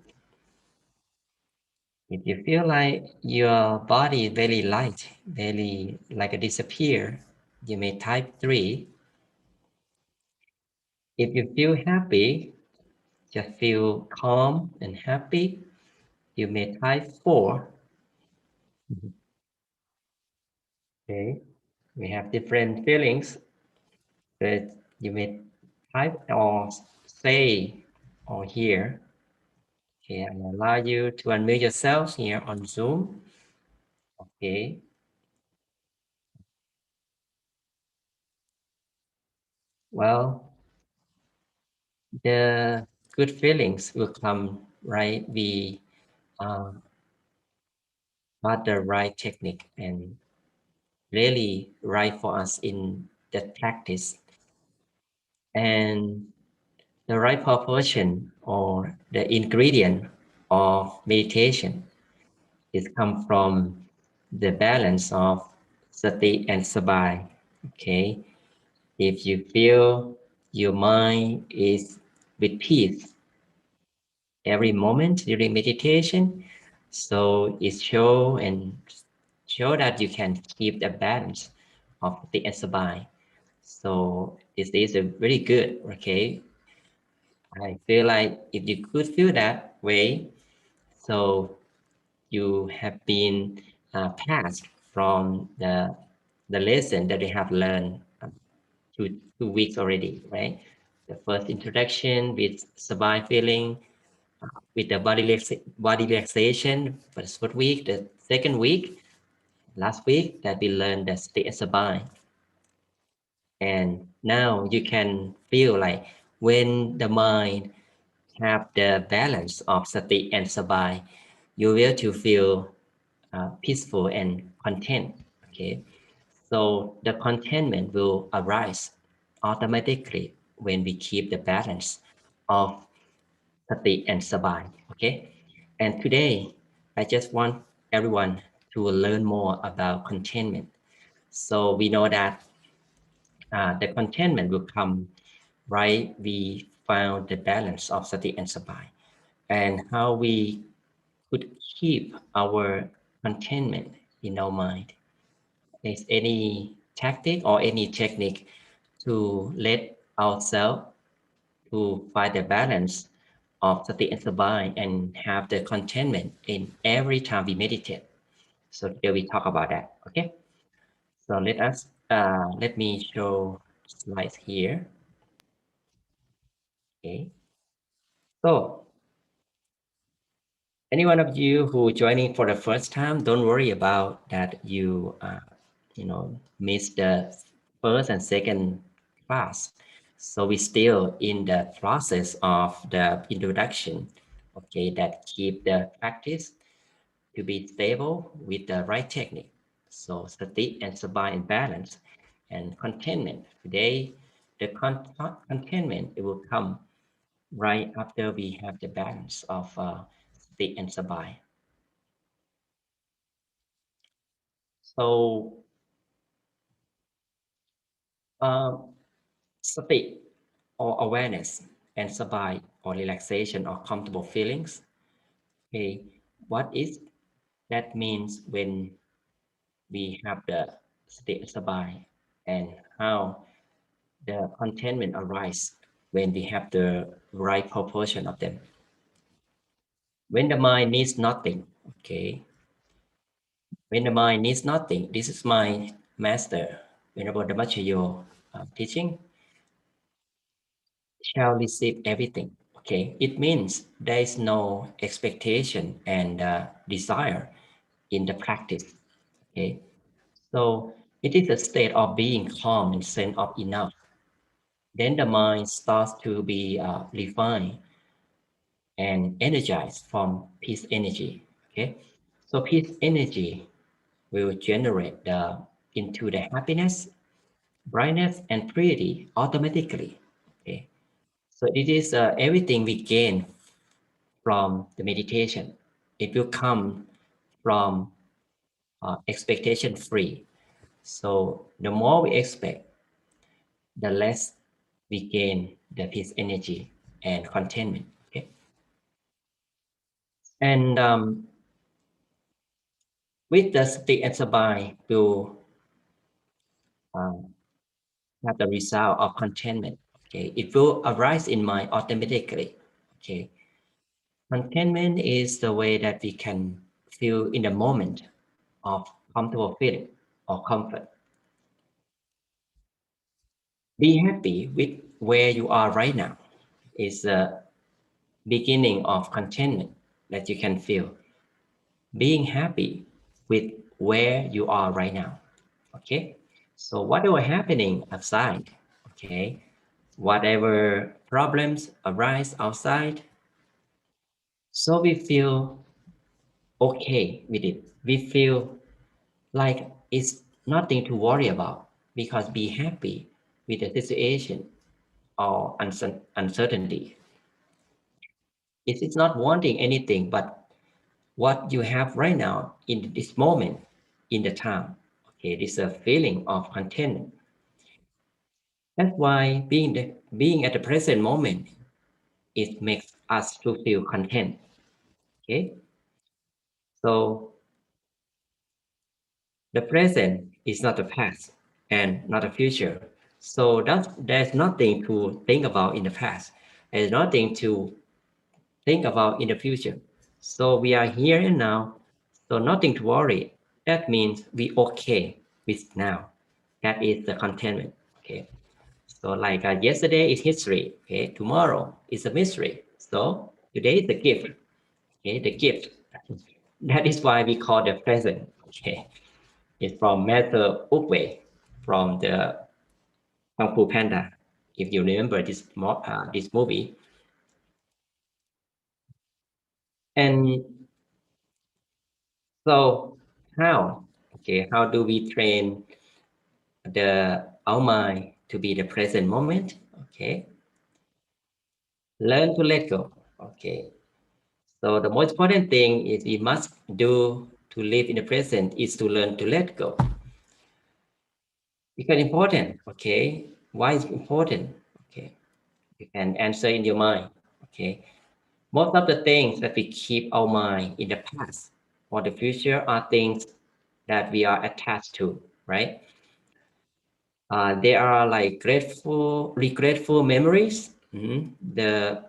If you feel like your body is very light, very like a disappear, you may type 3. If you feel happy, just feel calm and happy, you may type 4. Okay, we have different feelings, but you may type or say or hear. Okay, I allow you to unmute yourself here on Zoom. Okay. Well, the good feelings will come, right? We got the right technique and really right for us in that practice. And the right proportion or the ingredient of meditation is come from the balance of sati and sabai. Okay, if you feel your mind is with peace every moment during meditation, so it show that you can keep the balance of sati and sabai. So this is a very good. Okay, I feel like if you could feel that way, so you have been passed from the lesson that you have learned 2 weeks already, right? The first introduction with Sabai feeling, with the body relaxation for the first week, the second week, last week that we learned the state of Sabai. And now you can feel like when the mind have the balance of sati and sabai, you will to feel peaceful and content. Okay, so the contentment will arise automatically when we keep the balance of sati and sabai. Okay, and today I just want everyone to learn more about contentment. So we know that the contentment will come right. We found the balance of sati and sabai, and how we could keep our contentment in our mind. Is any tactic or any technique to let ourselves to find the balance of sati and sabai and have the contentment in every time we meditate. So today we talk about that. Okay. So let me show slides here. Okay. So any one of you who joining for the first time, don't worry about that you missed the first and second class. So we still in the process of the introduction, okay, that keep the practice to be stable with the right technique. So sati and sabai in balance and contentment. Today, the contentment, it will come right after we have the balance of sati and sabai. So sati or awareness and sabai or relaxation or comfortable feelings. Okay, what is that means when we have the sati and sabai, and how the contentment arise when we have the right proportion of them. When the mind needs nothing, okay, when the mind needs nothing, this is my master, Venerable Dhammachayo teaching, shall receive everything. Okay, it means there is no expectation and desire in the practice. Okay, so it is a state of being calm and sense of enough. Then the mind starts to be refined and energized from peace energy. Okay, so peace energy will generate into the happiness, brightness, and purity automatically. Okay, so it is everything we gain from the meditation. It will come from expectation free. So the more we expect, the less we gain the peace energy and contentment. Okay, and with the sati and sabai will have the result of contentment. Okay, it will arise in mind automatically. Okay, contentment is the way that we can feel in the moment of comfortable feeling or comfort. Be happy with where you are right now is the beginning of contentment that you can feel. Being happy with where you are right now. Okay, so whatever happening outside, okay, whatever problems arise outside, so we feel okay with it. We feel like it's nothing to worry about, because be happy with the situation or uncertainty. It is not wanting anything but what you have right now in this moment, in the time. Okay, this is a feeling of contentment. That's why being at the present moment, it makes us to feel content. Okay, so the present is not the past and not the future. So there's nothing to think about in the past. There's nothing to think about in the future. So we are here and now. So nothing to worry. That means we okay with now. That is the contentment. Okay. So like yesterday is history. Okay. Tomorrow is a mystery. So today is the gift. Okay. The gift. That is why we call the present. Okay. It's from Master Uwe from the Kung Fu Panda. If you remember this movie. And so how do we train our mind to be the present moment? Okay, learn to let go. Okay, so the most important thing is we must do to live in the present is to learn to let go. Because important. Okay, why is it important? Okay, you can answer in your mind. Okay, most of the things that we keep our mind in the past or the future are things that we are attached to, right? They are like regretful memories, the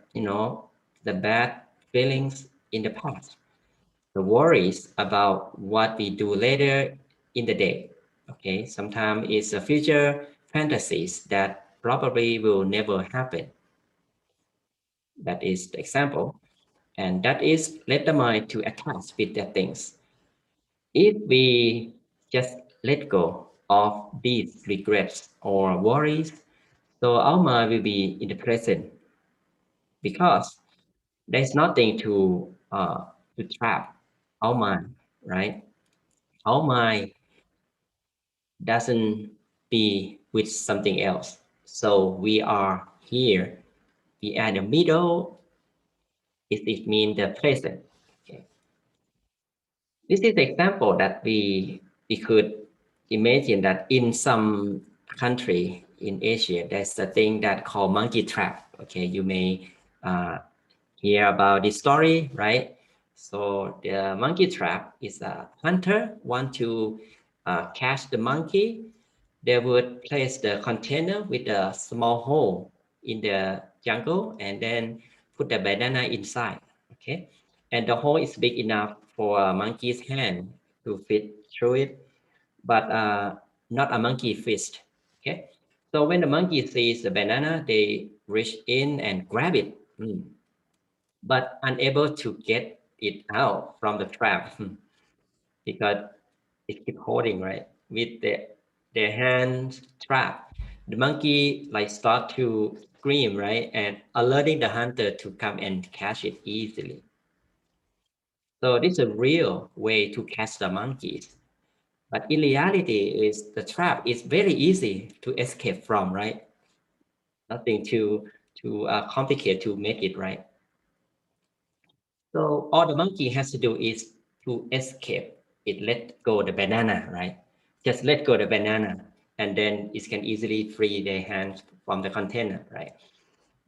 bad feelings in the past, the worries about what we do later in the day. Okay, sometimes it's a future fantasies that probably will never happen. That is the example, and that is let the mind to attach with the things. If we just let go of these regrets or worries, so our mind will be in the present, because there's nothing to trap our mind, right? Our mind doesn't be with something else. So we are here. We are in the middle. It means the present. Okay. This is the example that we could imagine that in some country in Asia, there's a thing that called monkey trap. Okay, you may hear about this story, right? So the monkey trap is a hunter want to catch the monkey. They would place the container with a small hole in the jungle and then put the banana inside. Okay, and the hole is big enough for a monkey's hand to fit through it, but not a monkey fist. Okay, so when the monkey sees the banana, they reach in and grab it. But unable to get it out from the trap because it keep holding right with their hands trapped. The monkey like start to scream, right, and alerting the hunter to come and catch it easily. So this is a real way to catch the monkeys. But in reality, is the trap is very easy to escape from, right? Nothing too complicated to make it right. So all the monkey has to do is to escape. It let go the banana, right? Just let go the banana, and then it can easily free their hands from the container, right?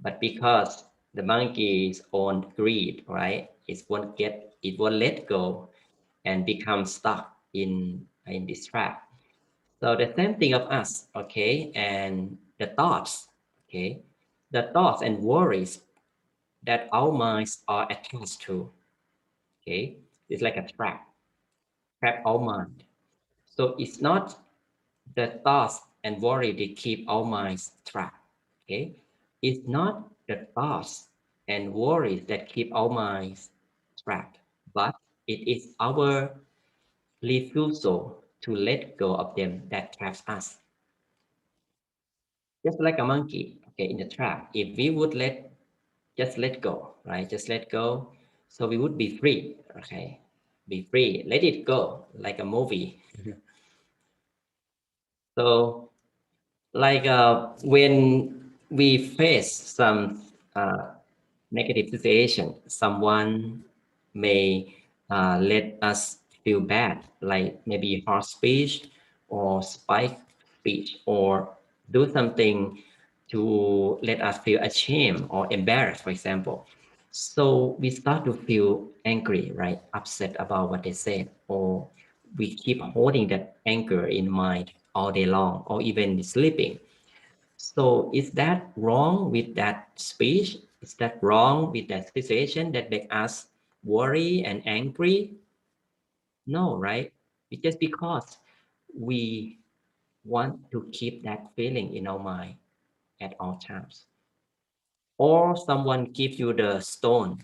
But because the monkey's own greed, right, it won't let go and become stuck in this trap. So the same thing of us, okay, and the thoughts, okay, the thoughts and worries that our minds are attached to. Okay, it's like a trap our mind. So it's not the thoughts and worry that keep our minds trapped. Okay, it's not the thoughts and worries that keep our minds trapped, but it is our refusal to let go of them that traps us. Just like a monkey, okay, in the trap, if we would just let go, right? Just let go. So we would be free, okay? Be free, let it go, like a movie. So like when we face some negative situation, someone may let us feel bad, like maybe harsh speech or spike speech, or do something to let us feel ashamed or embarrassed, for example. So we start to feel angry, right? Upset about what they said, or we keep holding that anger in mind all day long, or even sleeping. So is that wrong with that speech? Is that wrong with that situation that make us worry and angry? No, right? It's just because we want to keep that feeling in our mind at all times. Or someone gives you the stone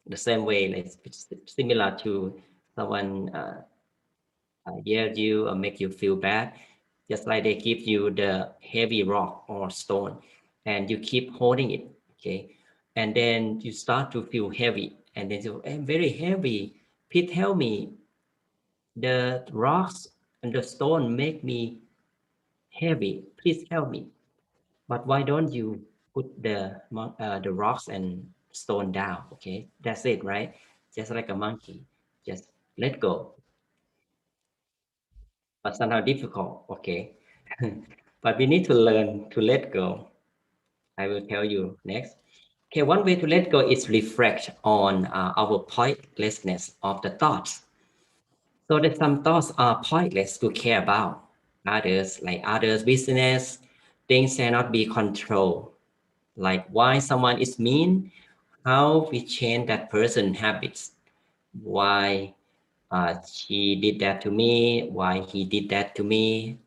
the same way, like it's similar to someone yell you or make you feel bad, just like they give you the heavy rock or stone and you keep holding it, okay, and then you start to feel heavy, and then you, I'm very heavy, please help me, the rocks and the stone make me heavy, please help me. But why don't you put the rocks and stone down? Okay, that's it, right? Just like a monkey, just let go. But somehow difficult, okay. But we need to learn to let go. I will tell you next. Okay, one way to let go is reflect on our pointlessness of the thoughts. So that some thoughts are pointless to care about. Others, like others' business, things cannot be controlled. Like why someone is mean, how we change that person habits, why she did that to me, why he did that to me.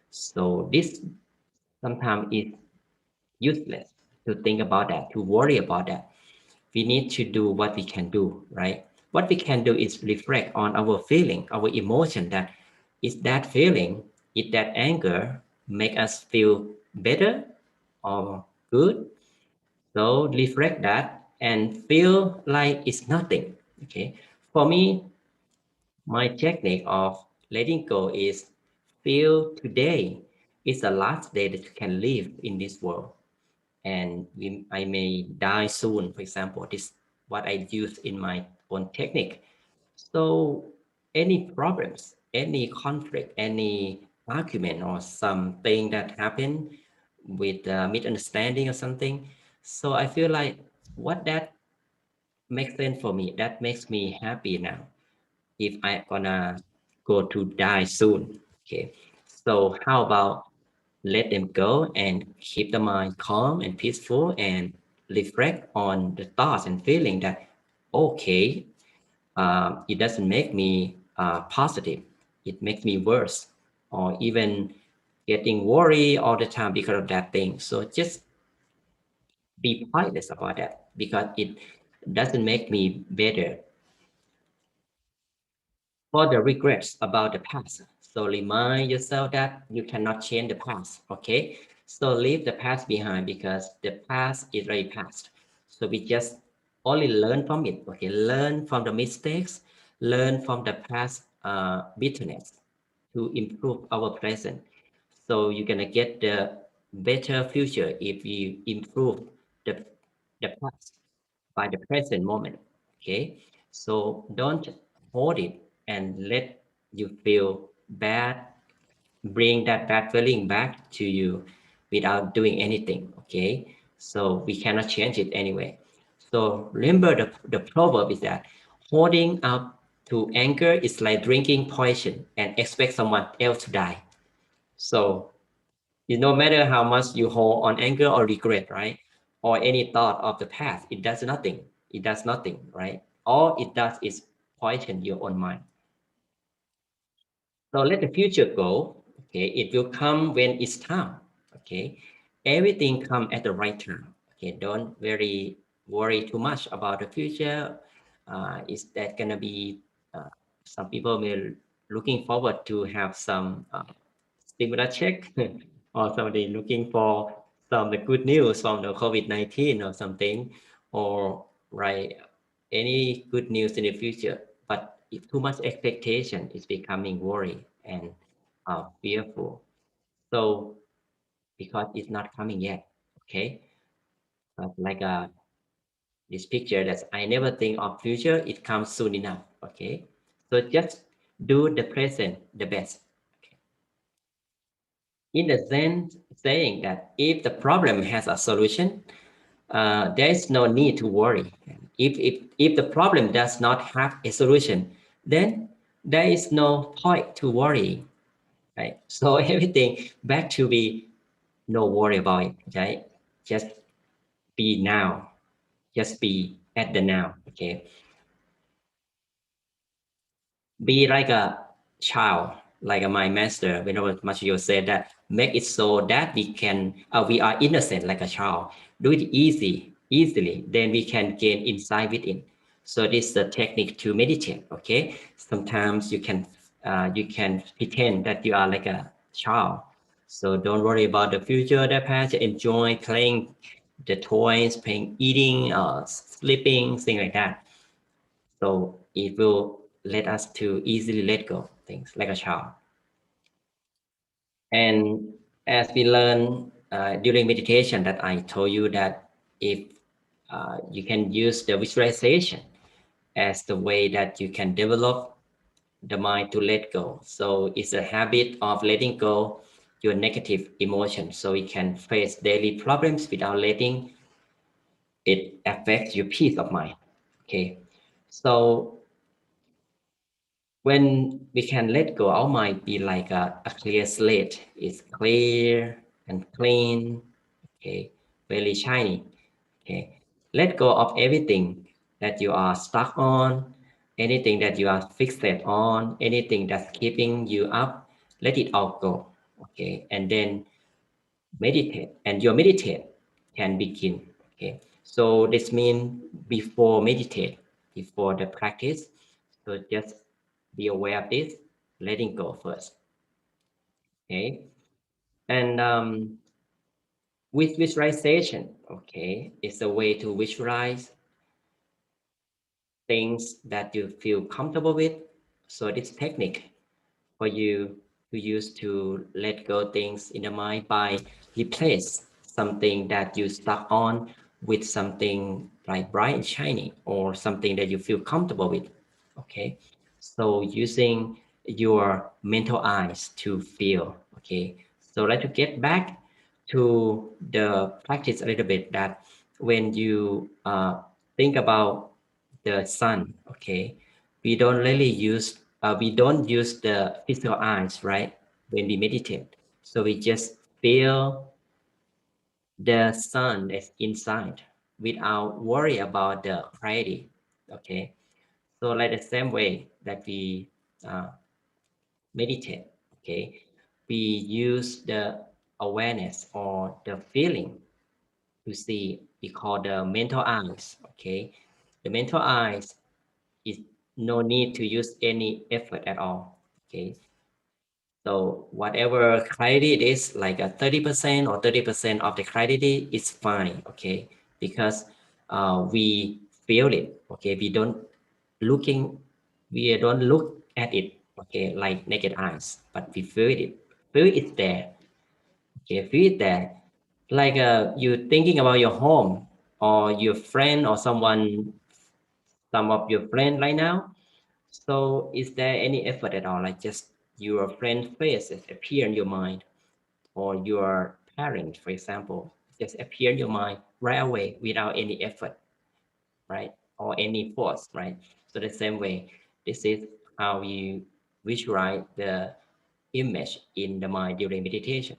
So this sometimes is useless to think about that, to worry about that. We need to do what we can do, right? What we can do is reflect on our feeling, our emotion, that is that feeling, is that anger make us feel better or good? So reflect that and feel like it's nothing. Okay. For me, my technique of letting go is feel today is the last day that you can live in this world, and I may die soon, for example. This what I use in my own technique. So any problems, any conflict, any argument or something that happened with misunderstanding or something. So I feel like what that makes sense for me, that makes me happy now if I gonna go to die soon. Okay. So how about let them go and keep the mind calm and peaceful and reflect on the thoughts and feeling that okay, it doesn't make me positive, it makes me worse, or even getting worried all the time because of that thing. So just be pointless about that because it doesn't make me better. For the regrets about the past, so remind yourself that you cannot change the past, okay? So leave the past behind because the past is already past. So we just only learn from it, okay? Learn from the mistakes, learn from the past bitterness to improve our present. So you're gonna get the better future if you improve the, the past by the present moment, okay? So don't hold it and let you feel bad, bring that bad feeling back to you without doing anything, okay? So we cannot change it anyway. So remember the proverb is that holding up to anger is like drinking poison and expect someone else to die. So it no matter how much you hold on anger or regret, right? Or any thought of the past, it does nothing. It does nothing, right? All it does is poison your own mind. So let the future go. Okay, it will come when it's time. Okay, everything come at the right time. Okay, don't very worry too much about the future. Is that gonna be? Some people may looking forward to have some stimulus check, or somebody looking for some the good news from the COVID-19 or something, or right any good news in the future. But if too much expectation is becoming worry and fearful. So because it's not coming yet, okay? But like this picture that I never think of future, it comes soon enough, okay? So just do the present the best. Okay? In the sense saying that if the problem has a solution, there is no need to worry. If the problem does not have a solution, then there is no point to worry, right? So everything back to be no worry about it, right? Just be now, just be at the now, okay? Be like a child, like my master, whenever Machio said that, make it so that we are innocent like a child. Do it easily, then we can gain insight within. So this is the technique to meditate, okay? Sometimes you can pretend that you are like a child. So don't worry about the future, the past, enjoy playing the toys, playing, eating, sleeping, things like that. So it will let us to easily let go things like a child. And as we learn during meditation that I told you that if you can use the visualization as the way that you can develop the mind to let go. So it's a habit of letting go your negative emotions so you can face daily problems without letting it affect your peace of mind. Okay. So when we can let go, our mind be like a clear slate. It's clear and clean, okay, very shiny, okay. Let go of everything that you are stuck on, anything that you are fixated on, anything that's keeping you up, let it all go, okay. And then meditate, and your meditate can begin, okay. So this means before meditate, before the practice, so just be aware of this, letting go first, okay. And with visualization, okay, it's a way to visualize things that you feel comfortable with. So this technique for you to use to let go things in the mind by replace something that you stuck on with something like bright and shiny or something that you feel comfortable with, okay. So using your mental eyes to feel, okay. So let's get back to the practice a little bit, that when you think about the sun, okay, we don't use the physical eyes, right, when we meditate. So we just feel the sun that's inside without worry about the clarity, okay. So like the same way that we uh, meditate, okay, we use the awareness or the feeling to see. We call the mental eyes, okay. The mental eyes is no need to use any effort at all, okay. So whatever clarity it is, like a 30% or 30% of the clarity is fine, okay, because we feel it, okay. We don't look at it, okay, like naked eyes, but we feel it. Feel it there, okay. Feel it there, like you thinking about your home or your friend or someone, some of your friend right now. So is there any effort at all? Like just your friend's face appear in your mind, or your parent, for example, just appear in your mind right away without any effort, right? Or any force, right? So the same way, this is how you visualize the image in the mind during meditation.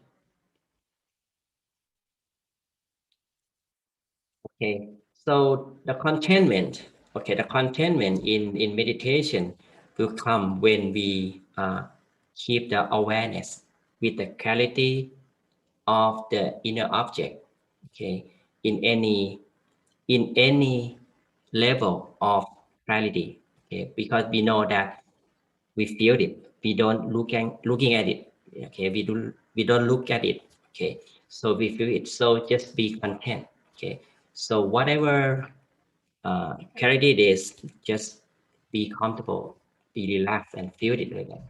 Okay, so the contentment, okay, the contentment in meditation will come when we keep the awareness with the clarity of the inner object, okay, in any level of clarity, okay, because we know that we feel it, we don't looking at it, okay, we don't look at it, okay, so we feel it. So just be content, okay. So whatever clarity it is, just be comfortable, be relaxed, and feel it like that.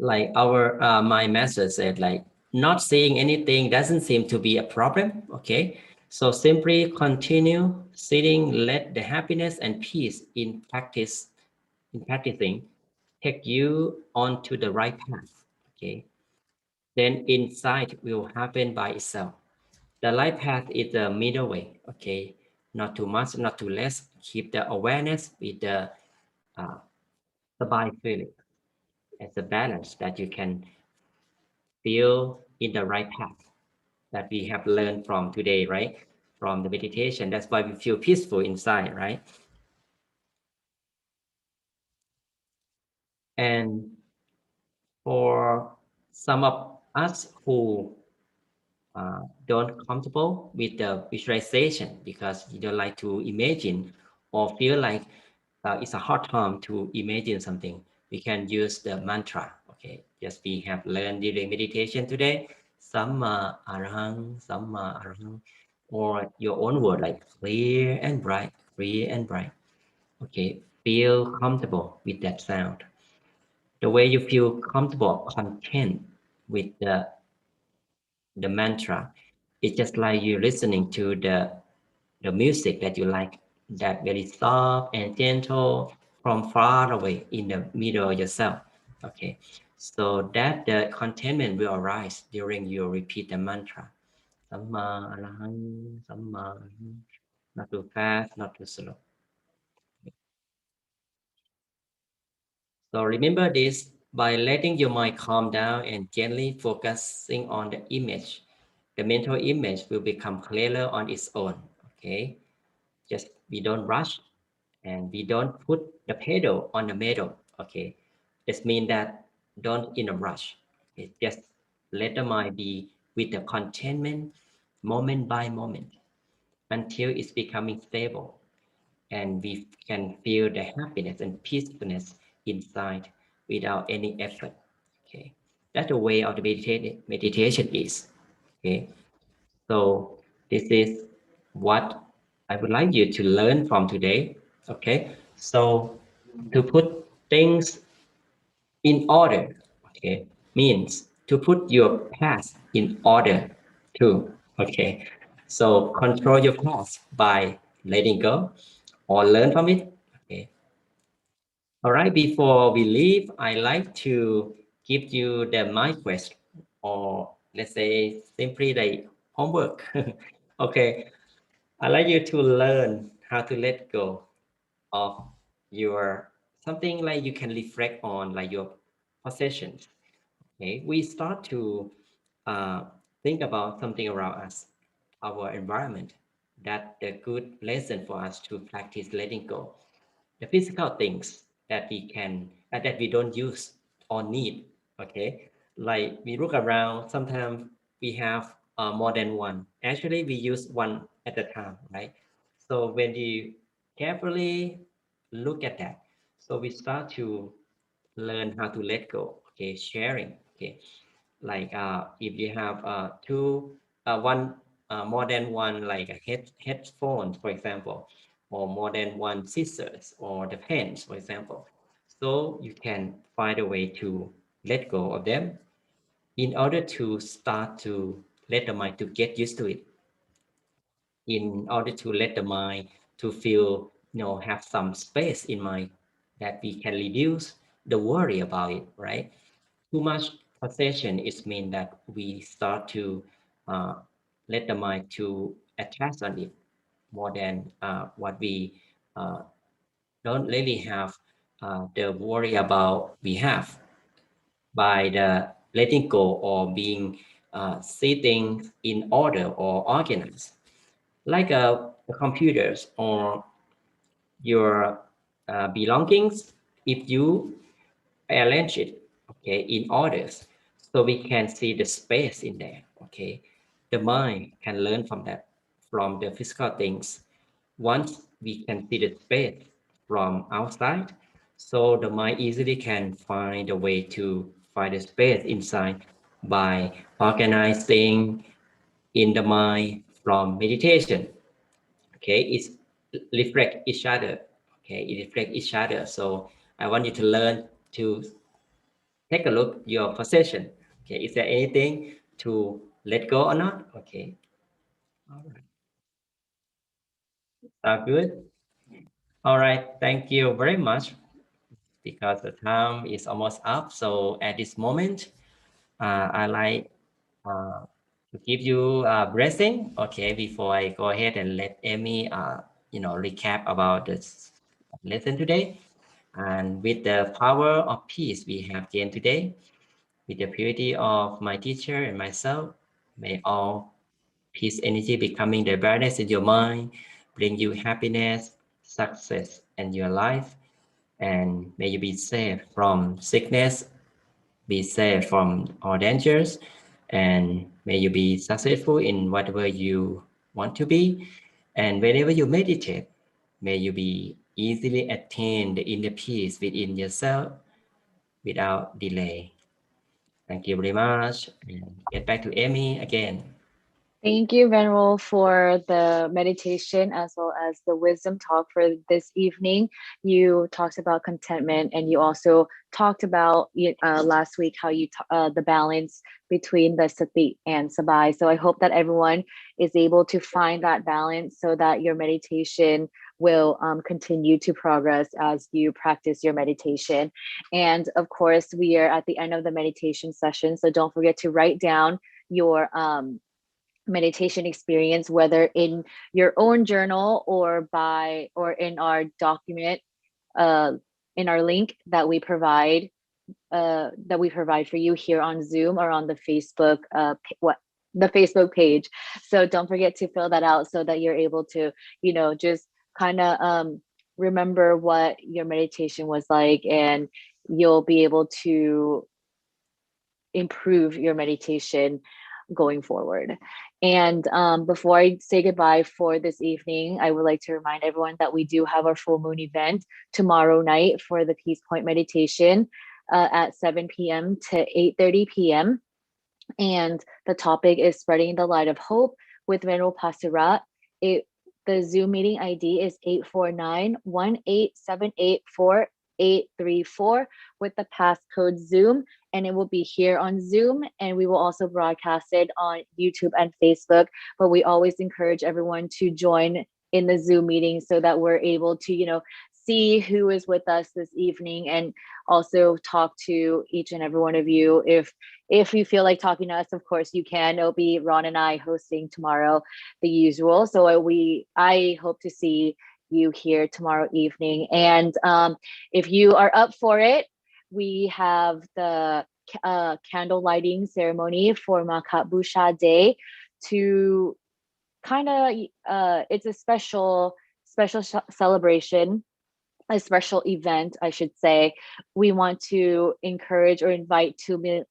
like our my master said, like not seeing anything doesn't seem to be a problem. Okay, so simply continue sitting, let the happiness and peace in practicing take you onto the right path. Okay, then insight will happen by itself. The right path is the middle way. Okay, not too much, not too less. Keep the awareness with the uh, sabai feeling as a balance that you can feel in the right path that we have learned from today, right? From the meditation. That's why we feel peaceful inside, right? And for some of us who don't comfortable with the visualization because you don't like to imagine or feel like it's a hard time to imagine something, we can use the mantra. Okay, just we have learned during meditation today, Samma Arahang, Samma Arahang, or your own word like clear and bright, clear and bright. Okay, feel comfortable with that sound. The way you feel comfortable, content with the mantra, it's just like you listening to the music that you like, that very soft and gentle from far away in the middle of yourself. Okay, so that the contentment will arise during you repeat the mantra. Samma Arahang, Samma Arahang. Not too fast, not too slow. So remember this, by letting your mind calm down and gently focusing on the image, the mental image will become clearer on its own. Okay, just we don't rush and we don't put the pedal on the metal. Okay, this means that don't in a rush. Okay, just let the mind be with the contentment moment by moment until it's becoming stable and we can feel the happiness and peacefulness inside without any effort. Okay, that's the way of the meditation is. Okay, so this is what I would like you to learn from today. Okay, so to put things in order, okay, means to put your past in order too. Okay, so control your past by letting go or learn from it. Okay, all right, before we leave, I like to give you the my quest, or let's say simply the homework. Okay, I like you to learn how to let go of your something like you can reflect on, like your possessions. Okay, we start to uh, think about something around us, our environment. That a good lesson for us to practice letting go. The physical things that we can that we don't use or need. Okay, like we look around, sometimes we have more than one. Actually we use one at a time, right? So when you carefully look at that, so we start to learn how to let go. Okay, sharing. Okay, like if you have two one more than one, like a headphones, for example, or more than one scissors or the pens, for example, so you can find a way to let go of them in order to start to let the mind to get used to it, in order to let the mind to feel, have some space in mind, that we can reduce the worry about it, right? Too much possession is mean that we start to uh, let the mind to attach on it more than what we uh, don't really have the worry about we have, by the letting go or being sitting in order or organized, like computers or your belongings. If you arrange it, okay, in orders, so we can see the space in there. Okay, the mind can learn from that, from the physical things. Once we can see the space from outside, so the mind easily can find a way to find the space inside by organizing in the mind from meditation. Okay, it's reflect each other. Okay, it reflect each other. So I want you to learn to take a look your possession. Okay, is there anything to let go or not? Okay. All right. Sound good? All right. Thank you very much because the time is almost up. So at this moment, I like to give you a blessing. Okay, before I go ahead and let Amy, recap about this lesson today. And with the power of peace we have gained today, with the purity of my teacher and myself, may all peace energy becoming the brightness in your mind, bring you happiness, success in your life, and may you be safe from sickness, be safe from all dangers, and may you be successful in whatever you want to be. And whenever you meditate, may you be easily attain the inner peace within yourself without delay. Thank you very much. And get back to Amy again.
Thank you, Venerable, for the meditation as well as the wisdom talk for this evening. You talked about contentment, and you also talked about last week how you the balance between the sati and sabai. So I hope that everyone is able to find that balance so that your meditation will continue to progress as you practice your meditation. And of course, we are at the end of the meditation session, so don't forget to write down your meditation experience, whether in your own journal or in our document, in our link that we provide for you here on Zoom or on the Facebook the Facebook page. So don't forget to fill that out so that you're able to just kind of remember what your meditation was like, and you'll be able to improve your meditation going forward. And before I say goodbye for this evening, I would like to remind everyone that we do have our full moon event tomorrow night for the Peace Point meditation at 7 p.m. to 8:30 p.m. And the topic is spreading the light of hope with Venerable Pasturat. The Zoom meeting ID is 849-18784-834 with the passcode Zoom, and it will be here on Zoom, and we will also broadcast it on YouTube and Facebook. But we always encourage everyone to join in the Zoom meeting so that we're able to see who is with us this evening, and also talk to each and every one of you. If you feel like talking to us, of course you can. It'll be Ron and I hosting tomorrow, the usual. So I hope to see you here tomorrow evening. And if you are up for it, we have the candle lighting ceremony for Makat Busha Day to kind of it's a special celebration, a special event, I should say. We want to encourage or invite 2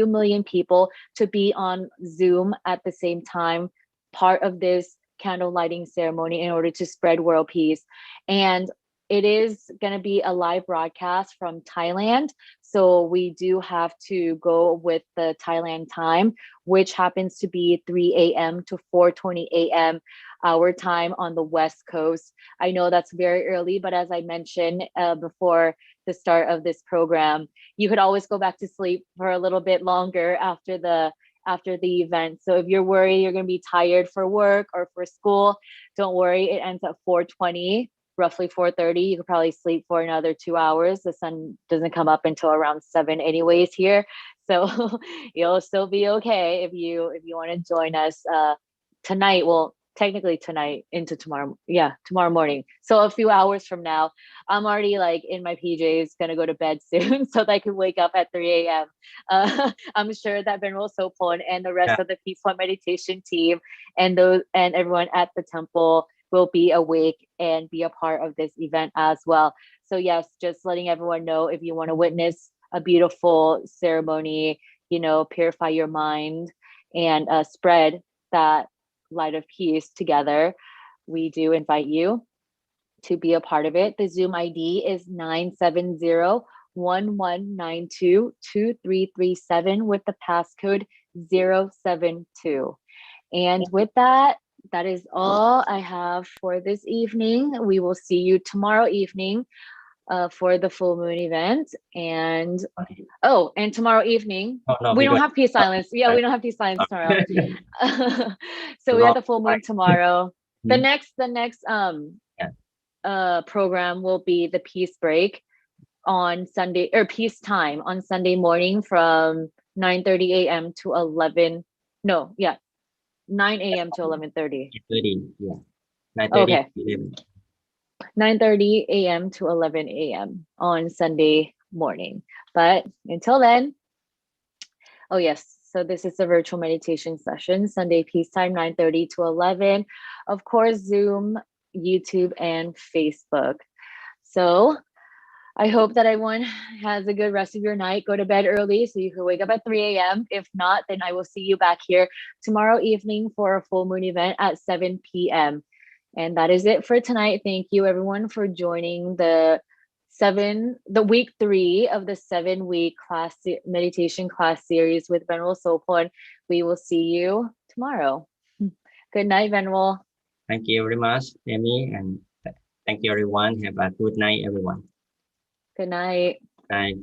million people to be on Zoom at the same time, part of this candle lighting ceremony, in order to spread world peace. And it is going to be a live broadcast from Thailand. So we do have to go with the Thailand time, which happens to be 3 a.m. to 4:20 a.m. our time on the West Coast. I know that's very early, but as I mentioned before the start of this program, you could always go back to sleep for a little bit longer after the event. So if you're worried you're going to be tired for work or for school, don't worry. It ends at 4:20. Roughly 4:30. You could probably sleep for another 2 hours. The sun doesn't come up until around 7 anyways here. So you'll still be okay if you want to join us tonight. Well, technically tonight into tomorrow. Yeah, tomorrow morning. So a few hours from now. I'm already like in my PJs, gonna go to bed soon so that I can wake up at 3 a.m. I'm sure that Ven.Sophon and the rest
Yeah.
of the Peace Point meditation team and everyone at the temple will be awake and be a part of this event as well. So yes, just letting everyone know, if you want to witness a beautiful ceremony, purify your mind and spread that light of peace together, we do invite you to be a part of it. The Zoom ID is 970-1192-2337 with the passcode 072. And with that is all I have for this evening. We will see you tomorrow evening for the full moon event. And
Okay.
and tomorrow evening,
No,
we don't have peace silence. Yeah, we don't have peace silence tomorrow. So we have the full moon tomorrow. The next program will be the peace break on Sunday, or peace time on Sunday morning from 9:30 a.m. to 11. No, yeah, 9 a.m. to 11:30.
30, yeah. 9:30
Okay.
p.m.
9:30 a.m. to 11 a.m. on Sunday morning. But until then, oh yes, so this is a virtual meditation session, Sunday peace time, 9:30 to 11. Of course, Zoom, YouTube, and Facebook. So I hope that everyone has a good rest of your night. Go to bed early so you can wake up at 3 a.m. If not, then I will see you back here tomorrow evening for a full moon event at 7 p.m. And that is it for tonight. Thank you everyone for joining the week 3 of the 7-week meditation class series with Ven.Sophon. We will see you tomorrow. Good night, Venerable.
Thank you very much, Amy, and thank you everyone. Have a good night, everyone.
Good night.
Bye.